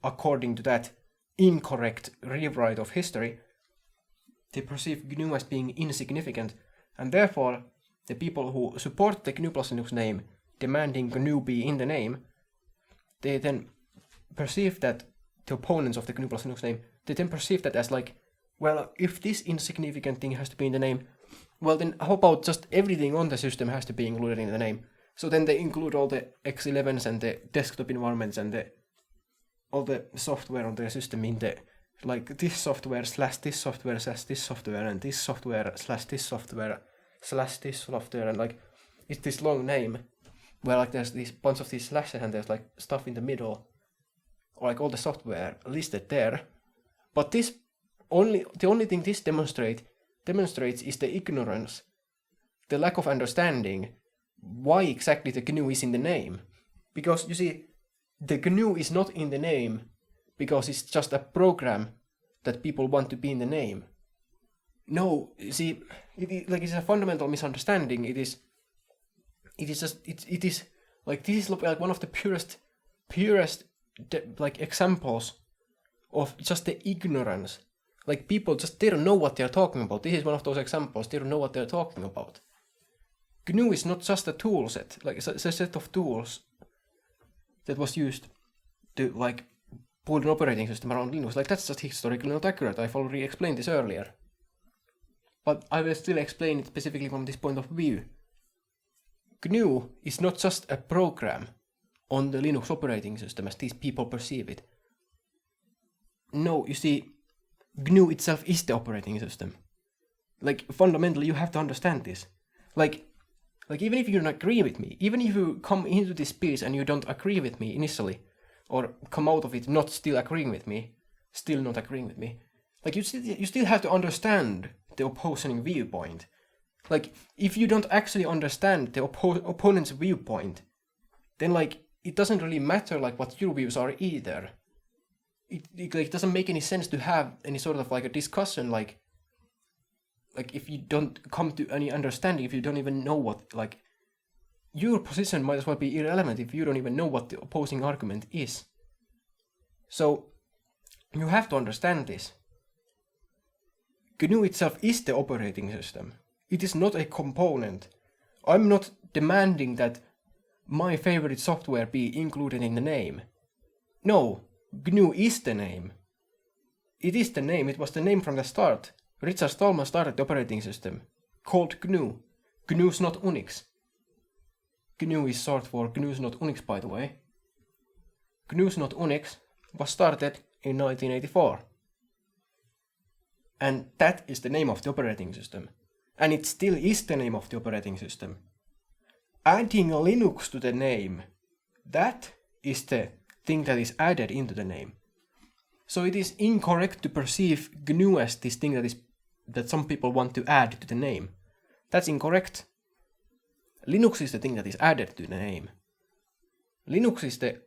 according to that incorrect rewrite of history, they perceive GNU as being insignificant, and therefore the people who support the GNU+Linux name, demanding GNU be in the name, they then perceive that, the opponents of the GNU+Linux name, they then perceive that as, like, well, if this insignificant thing has to be in the name, well, then how about just everything on the system has to be included in the name? So then they include all the X11s and the desktop environments and all the software on the system in the, like, this software / this software / this software, and this software / this software / this software, and, like, it's this long name. where like there's these bunch of these slashes and there's like stuff in the middle, or like all the software listed there. But the only thing this demonstrates is the ignorance, the lack of understanding why exactly the GNU is in the name. Because you see, the GNU is not in the name because it's just a program that people want to be in the name. No, you see, it's a fundamental misunderstanding. It is like, this is like one of the purest like examples of just the ignorance. Like, people just, they don't know what they're talking about. This is one of those examples. They don't know what they're talking about. GNU is not just a tool set, like it's a set of tools that was used to like build an operating system around Linux. Like, that's just historically not accurate. I've already explained this earlier. But I will still explain it specifically from this point of view. GNU is not just a program on the Linux operating system as these people perceive it. No, you see, GNU itself is the operating system. Like, fundamentally, you have to understand this. Like even if you don't agree with me, even if you come into this piece and you don't agree with me initially, or come out of it not still agreeing with me, like, you still have to understand the opposing viewpoint. Like, if you don't actually understand the opponent's viewpoint, then like, it doesn't really matter like what your views are either. It doesn't make any sense to have any sort of like a discussion, like if you don't come to any understanding, if you don't even know what, like, your position might as well be irrelevant if you don't even know what the opposing argument is. So you have to understand this. GNU itself is the operating system. It is not a component. I'm not demanding that my favorite software be included in the name. No, GNU is the name. It is the name. It was the name from the start. Richard Stallman started the operating system, called GNU. GNU's not Unix. GNU is short for GNU's not Unix, by the way. GNU's not Unix was started in 1984. And that is the name of the operating system. And it still is the name of the operating system. Adding Linux to the name, that is the thing that is added into the name. So it is incorrect to perceive GNU as this thing that some people want to add to the name. That's incorrect. Linux is the thing that is added to the name. Linux is the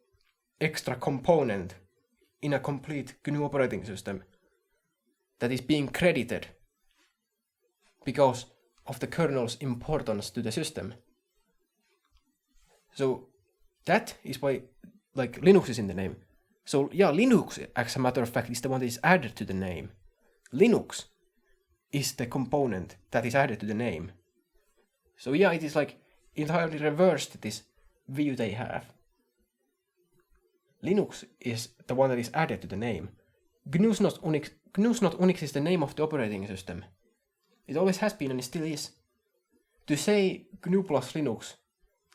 extra component in a complete GNU operating system that is being credited because of the kernel's importance to the system. So that is why, like, Linux is in the name. So yeah, Linux, as a matter of fact, is the one that is added to the name. Linux is the component that is added to the name. So yeah, it is like entirely reversed this view they have. Linux is the one that is added to the name. GNU's not Unix is the name of the operating system. It always has been and it still is. To say GNU+Linux,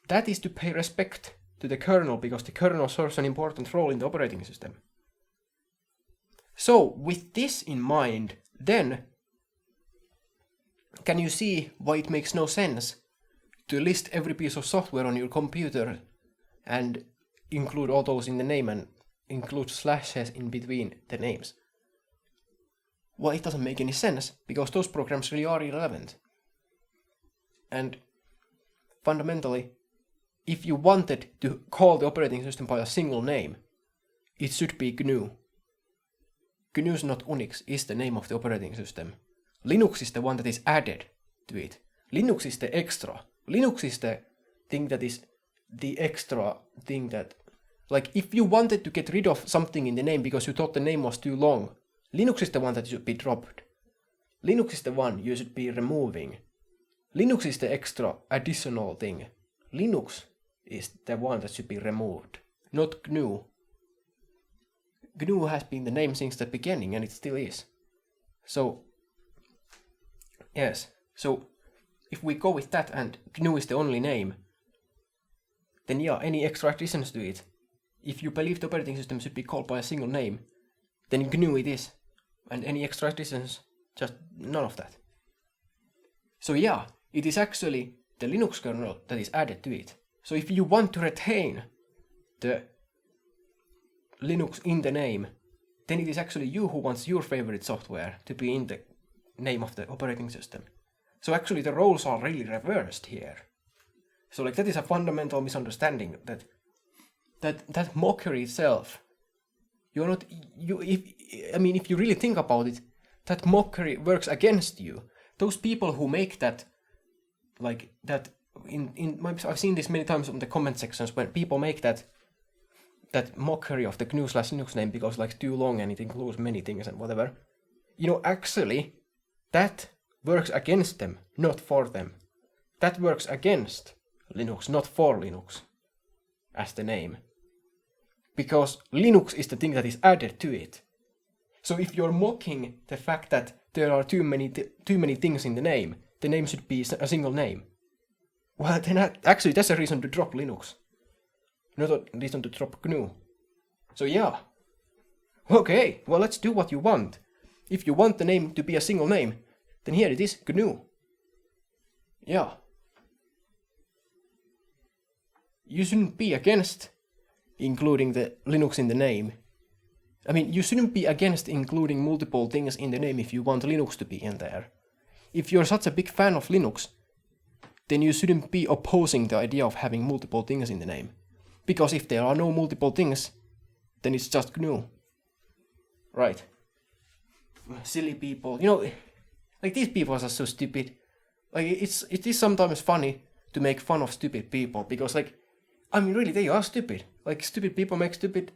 that is to pay respect to the kernel because the kernel serves an important role in the operating system. So, with this in mind, then, can you see why it makes no sense to list every piece of software on your computer and include all those in the name and include slashes in between the names? Well, it doesn't make any sense, because those programs really are irrelevant. And fundamentally, if you wanted to call the operating system by a single name, it should be GNU. GNU's not Unix is the name of the operating system. Linux is the one that is added to it. Linux is the extra. Linux is the thing that is the extra thing that... Like, if you wanted to get rid of something in the name because you thought the name was too long, Linux is the one that should be dropped. Linux is the one you should be removing. Linux is the extra additional thing. Linux is the one that should be removed, not GNU. GNU has been the name since the beginning, and it still is. So, yes. So, if we go with that and GNU is the only name, then yeah, any extra additions to it, if you believe the operating system should be called by a single name, then GNU it is. And any extra additions, just none of that. So yeah, it is actually the Linux kernel that is added to it. So if you want to retain the Linux in the name, then it is actually you who wants your favorite software to be in the name of the operating system. So actually the roles are really reversed here. So like that is a fundamental misunderstanding that mockery itself. If you really think about it, that mockery works against you. Those people who make that, like that, I've seen this many times in the comment sections when people make that mockery of the GNU/Linux name because like too long and it includes many things and whatever. Actually, that works against them, not for them. That works against Linux, not for Linux, as the name. Because Linux is the thing that is added to it. So if you're mocking the fact that there are too many things in the name should be a single name. Well, then actually that's a reason to drop Linux, not a reason to drop GNU. So yeah. Okay, well let's do what you want. If you want the name to be a single name, then here it is, GNU. Yeah. You shouldn't be against including the Linux in the name. I mean, you shouldn't be against including multiple things in the name if you want Linux to be in there. If you're such a big fan of Linux, then you shouldn't be opposing the idea of having multiple things in the name. Because if there are no multiple things, then it's just GNU. Right. Silly people. Like these people are so stupid. Like it is sometimes funny to make fun of stupid people because really they are stupid. Like stupid people make stupid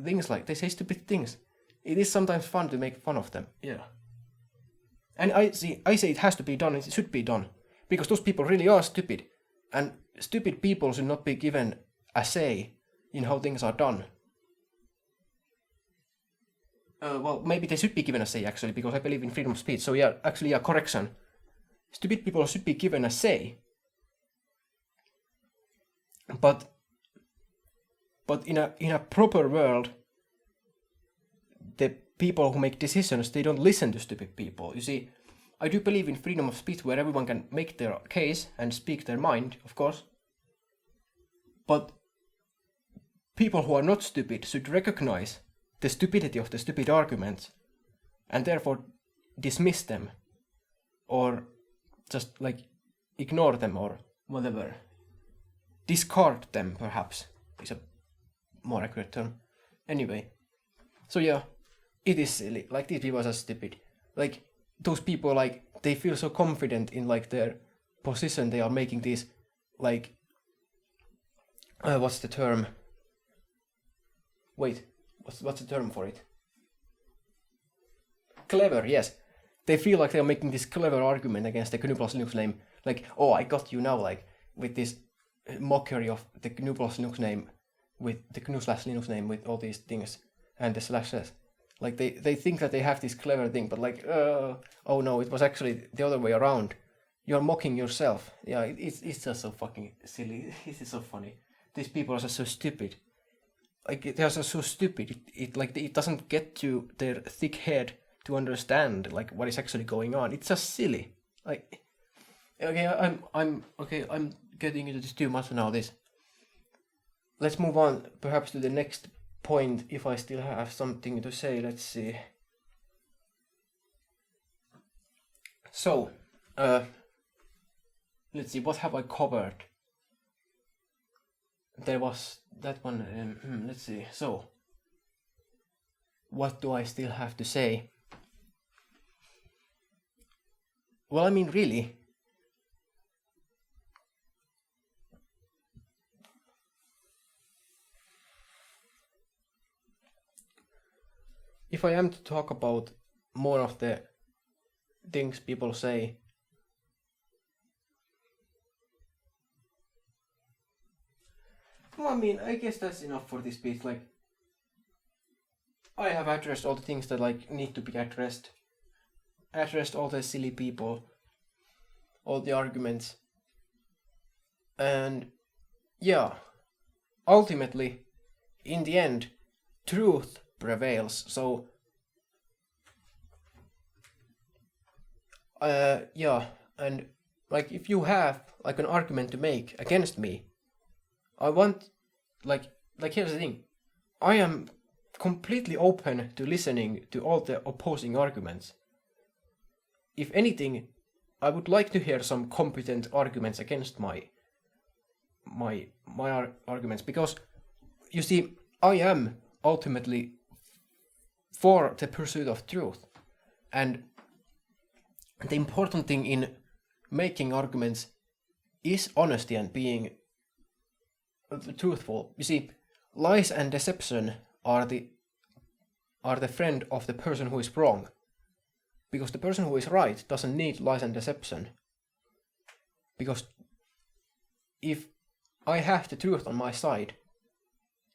things, like they say stupid things. It is sometimes fun to make fun of them. Yeah. And I say it has to be done, it should be done. Because those people really are stupid. And stupid people should not be given a say in how things are done. Well, maybe they should be given a say actually, because I believe in freedom of speech. So yeah, correction. Stupid people should be given a say. But in a proper world, the people who make decisions, they don't listen to stupid people. You see, I do believe in freedom of speech where everyone can make their case and speak their mind, of course. But people who are not stupid should recognize the stupidity of the stupid arguments and therefore dismiss them or just ignore them or whatever. Discard them, perhaps, is a more accurate term. Anyway, so yeah, it is silly. These people are stupid. Those people, they feel so confident in, their position. They are making these, what's the term? Wait, what's the term for it? Clever, yes. They feel like they are making this clever argument against the GNU+Linux name. Oh, I got you now, with this mockery of the GNU+Linux name, with the GNU/Linux name, with all these things, and the slashes. They think that they have this clever thing, but oh no, it was actually the other way around. You're mocking yourself. Yeah, it's just so fucking silly. This is so funny. These people are just so stupid. They are just so stupid. It doesn't get to their thick head to understand what is actually going on. It's just silly. Okay, I'm getting into this too much now. Let's move on, perhaps, to the next point, if I still have something to say. Let's see. So, let's see, what have I covered? There was that one. Let's see. So, what do I still have to say? Well, I mean, really, if I am to talk about more of the things people say, well, I mean, I guess that's enough for this bit. I have addressed all the things that need to be addressed. Addressed all the silly people, all the arguments, and yeah, ultimately, in the end, truth prevails. So yeah, and if you have an argument to make against me, I want, like here's the thing. I am completely open to listening to all the opposing arguments. If anything, I would like to hear some competent arguments against my arguments, because you see, I am ultimately for the pursuit of truth, and the important thing in making arguments is honesty and being truthful. You see, lies and deception are the friend of the person who is wrong, because the person who is right doesn't need lies and deception. Because if I have the truth on my side,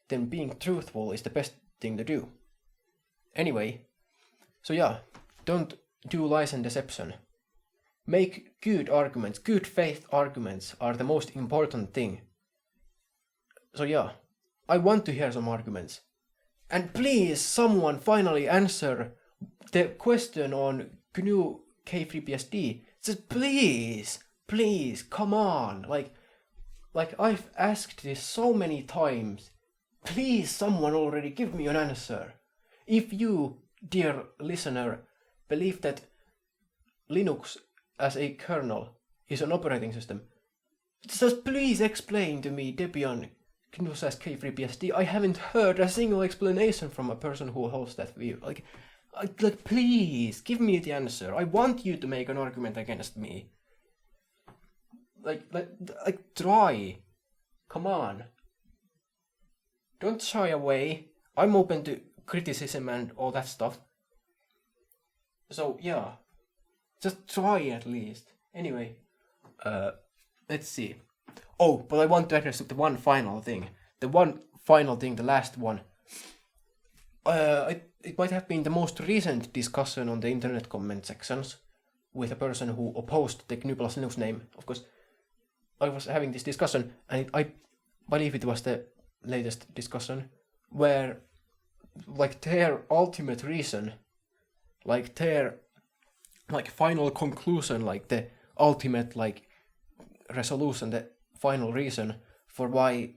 then being truthful is the best thing to do. Anyway, so yeah, don't do lies and deception. Make good arguments. Good faith arguments are the most important thing. So yeah, I want to hear some arguments. And please, someone finally answer the question on GNU kFreeBSD. Just please, come on. Like I've asked this so many times. Please, someone already give me an answer. If you, dear listener, believe that Linux as a kernel is an operating system, just please explain to me Debian GNU as kFreeBSD. I haven't heard a single explanation from a person who holds that view. Like, please give me the answer. I want you to make an argument against me. Like try. Come on. Don't shy away. I'm open to criticism and all that stuff. So yeah, just try at least. Anyway, let's see. Oh, but I want to address the one final thing. The last one. It might have been the most recent discussion on the internet comment sections with a person who opposed the GNU+Linux name. Of course, I was having this discussion, and I believe it was the latest discussion, where their ultimate reason, their final conclusion, the ultimate resolution, the final reason for why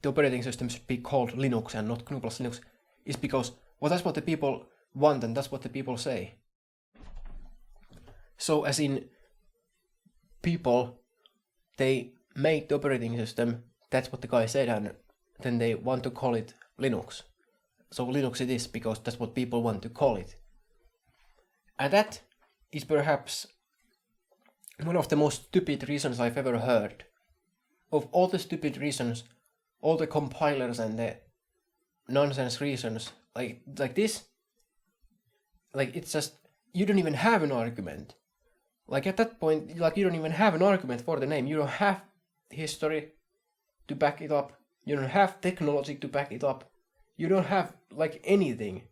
the operating system should be called Linux and not GNU+Linux is because, well, that's what the people want and that's what the people say. So as in, people, they made the operating system, that's what the guy said, and then they want to call it Linux. So Linux it is because that's what people want to call it. And that is perhaps one of the most stupid reasons I've ever heard. Of all the stupid reasons, all the compilers and the nonsense reasons, like this, it's just, you don't even have an argument. At that point, you don't even have an argument for the name. You don't have history to back it up. You don't have technology to back it up. You don't have, anything.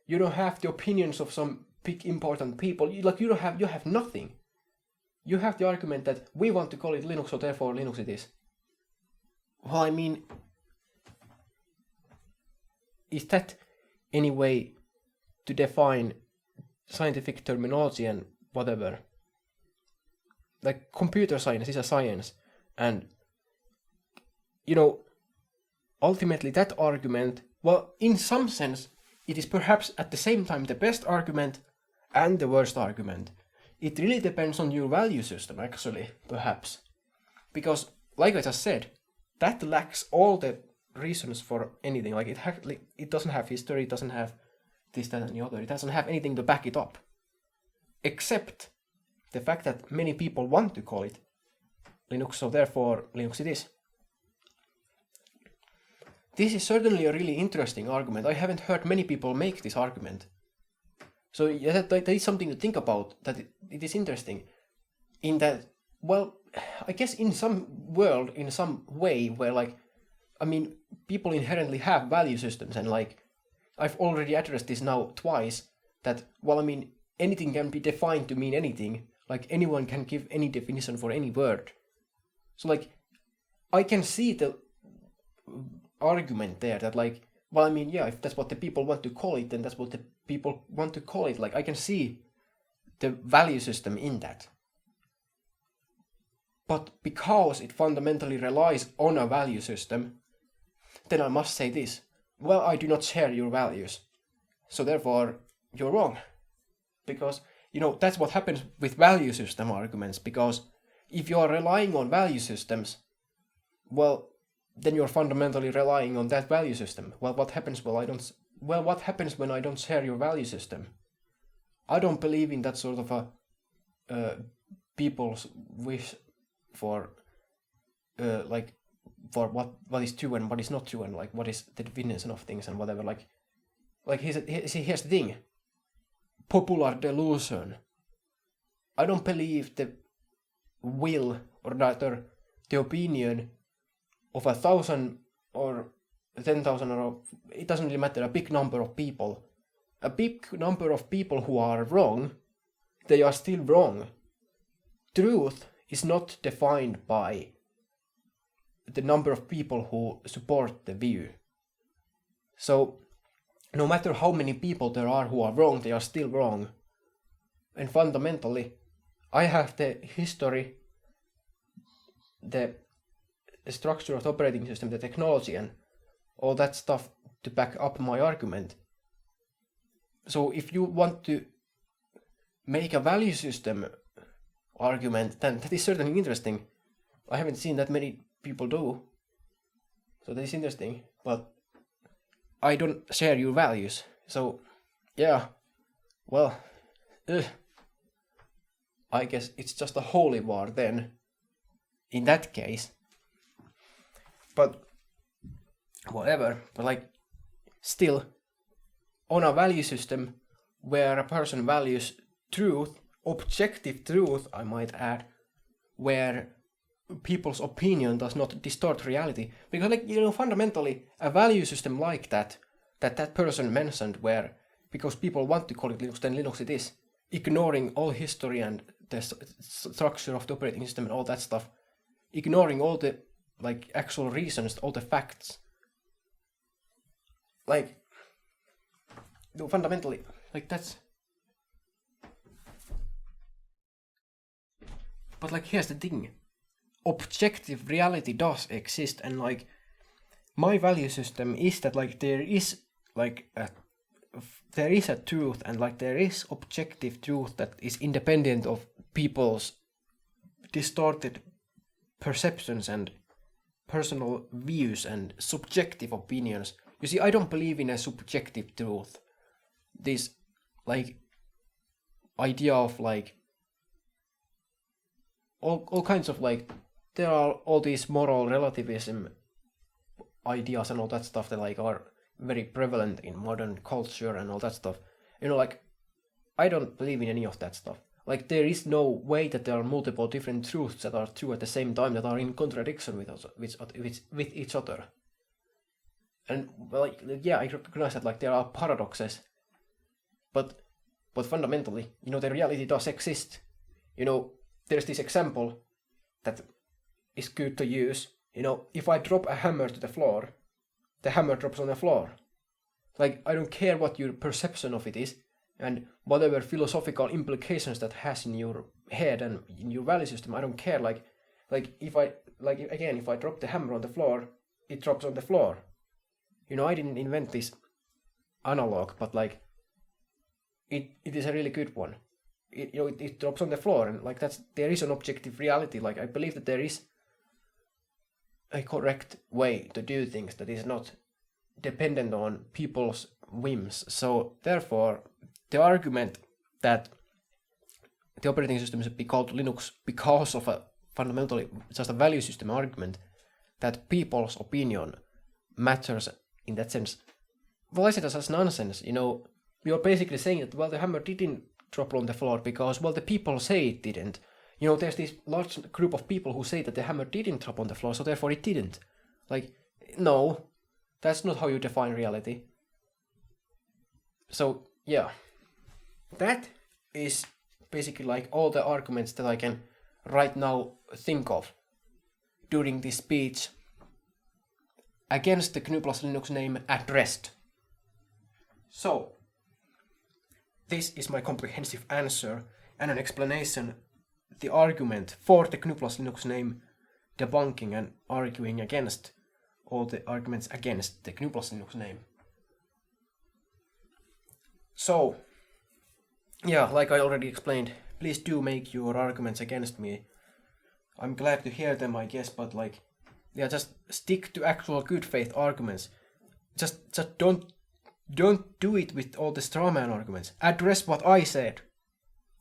You don't have the opinions of some big important people. You have nothing. You have the argument that we want to call it Linux, so therefore Linux it is. Well, I mean, is that any way to define scientific terminology and whatever? Computer science is a science, and ultimately that argument, well, in some sense, it is perhaps at the same time the best argument and the worst argument. It really depends on your value system, actually, perhaps. Because, like I just said, that lacks all the reasons for anything. It doesn't have history, it doesn't have this, that, and the other. It doesn't have anything to back it up. Except the fact that many people want to call it Linux, so therefore Linux it is. This is certainly a really interesting argument. I haven't heard many people make this argument. So yeah, that is something to think about, that it is interesting. In that, well, I guess in some way where people inherently have value systems, and I've already addressed this now twice, that, anything can be defined to mean anything. Anyone can give any definition for any word. So I can see the argument there that if that's what the people want to call it, then that's what the people want to call it. I can see the value system in that. but because it fundamentally relies on a value system, then I must say this. Well, I do not share your values. So therefore, you're wrong. Because, that's what happens with value system arguments, because if you are relying on value systems, well, then you're fundamentally relying on that value system. Well, what happens what happens when I don't share your value system? I don't believe in that sort of a people's wish for for what is true and what is not true, and like what is the definition of things and whatever. Here's the thing. Popular delusion. I don't believe the will, or rather the opinion of 1,000 or 10,000, or it doesn't really matter, a big number of people. A big number of people who are wrong, they are still wrong. Truth is not defined by the number of people who support the view. So, no matter how many people there are who are wrong, they are still wrong. And fundamentally, I have the history, the structure of the operating system, the technology, and all that stuff to back up my argument. So if you want to make a value system argument, then that is certainly interesting. I haven't seen that many people do. So that is interesting, but I don't share your values. So, yeah, well, I guess it's just a holy war then, in that case. But, whatever, but still, on a value system where a person values truth, objective truth, I might add, where people's opinion does not distort reality. Because, fundamentally, a value system like that person mentioned, where, because people want to call it Linux, then Linux it is, ignoring all history and the structure of the operating system and all that stuff, ignoring all the, actual reasons, all the facts. Fundamentally, that's... But, here's the thing. Objective reality does exist, and, my value system is that, there is, there is a truth, and, there is objective truth that is independent of people's distorted perceptions and personal views and subjective opinions. You see, I don't believe in a subjective truth. This, idea of, all kinds of, there are all these moral relativism ideas and all that stuff that, are very prevalent in modern culture and all that stuff. I don't believe in any of that stuff. There is no way that there are multiple different truths that are true at the same time that are in contradiction with each other. And, yeah, I recognize that, there are paradoxes. But fundamentally, the reality does exist. There's this example that is good to use. If I drop a hammer to the floor, the hammer drops on the floor. I don't care what your perception of it is, and whatever philosophical implications that has in your head and in your value system, I don't care. If I drop the hammer on the floor, it drops on the floor. I didn't invent this analog, but it is a really good one. It drops on the floor, and there is an objective reality. I believe that there is a correct way to do things that is not dependent on people's whims. So therefore, the argument that the operating system should be called Linux because of a fundamentally just a value system argument, that people's opinion matters in that sense, well, I see that as nonsense. We are basically saying that, well, the hammer didn't drop on the floor because, well, the people say it didn't. There's this large group of people who say that the hammer didn't drop on the floor, so therefore it didn't. No, that's not how you define reality. So, yeah. That is basically all the arguments that I can right now think of during this speech against the GNU+Linux name addressed. So, this is my comprehensive answer and an explanation the argument for the GNU+Linux name, debunking and arguing against all the arguments against the GNU+Linux name. So, yeah, like I already explained, please do make your arguments against me. I'm glad to hear them, I guess, but like, yeah, just stick to actual good faith arguments. Just don't do it with all the strawman arguments. Address what I said.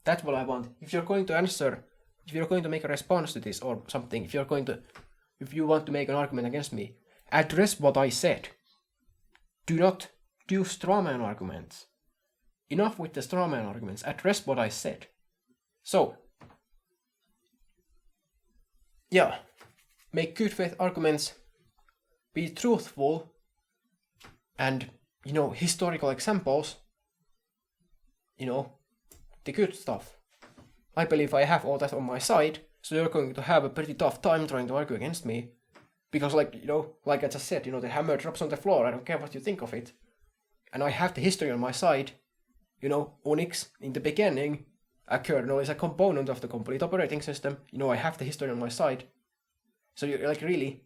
That's what I want. If you're going to answer, if you're going to make a response to this or something, if you want to make an argument against me, address what I said. Do not do strawman arguments. Enough with the strawman arguments. Address what I said. So, yeah, make good faith arguments, be truthful, and, historical examples, the good stuff. I believe I have all that on my side, so you're going to have a pretty tough time trying to argue against me. Because, like I just said, the hammer drops on the floor, I don't care what you think of it. And I have the history on my side. Unix, in the beginning, a kernel is a component of the complete operating system. I have the history on my side. So you're like, really,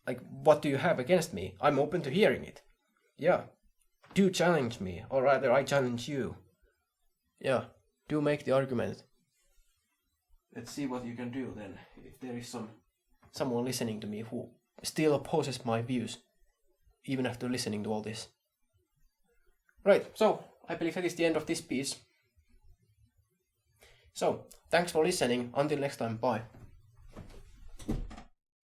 like, what do you have against me? I'm open to hearing it. Yeah. Do challenge me, or rather, I challenge you. Yeah, do make the argument. Let's see what you can do then, if there is someone listening to me who still opposes my views, even after listening to all this. Right, so I believe that is the end of this piece. So, thanks for listening. Until next time, bye.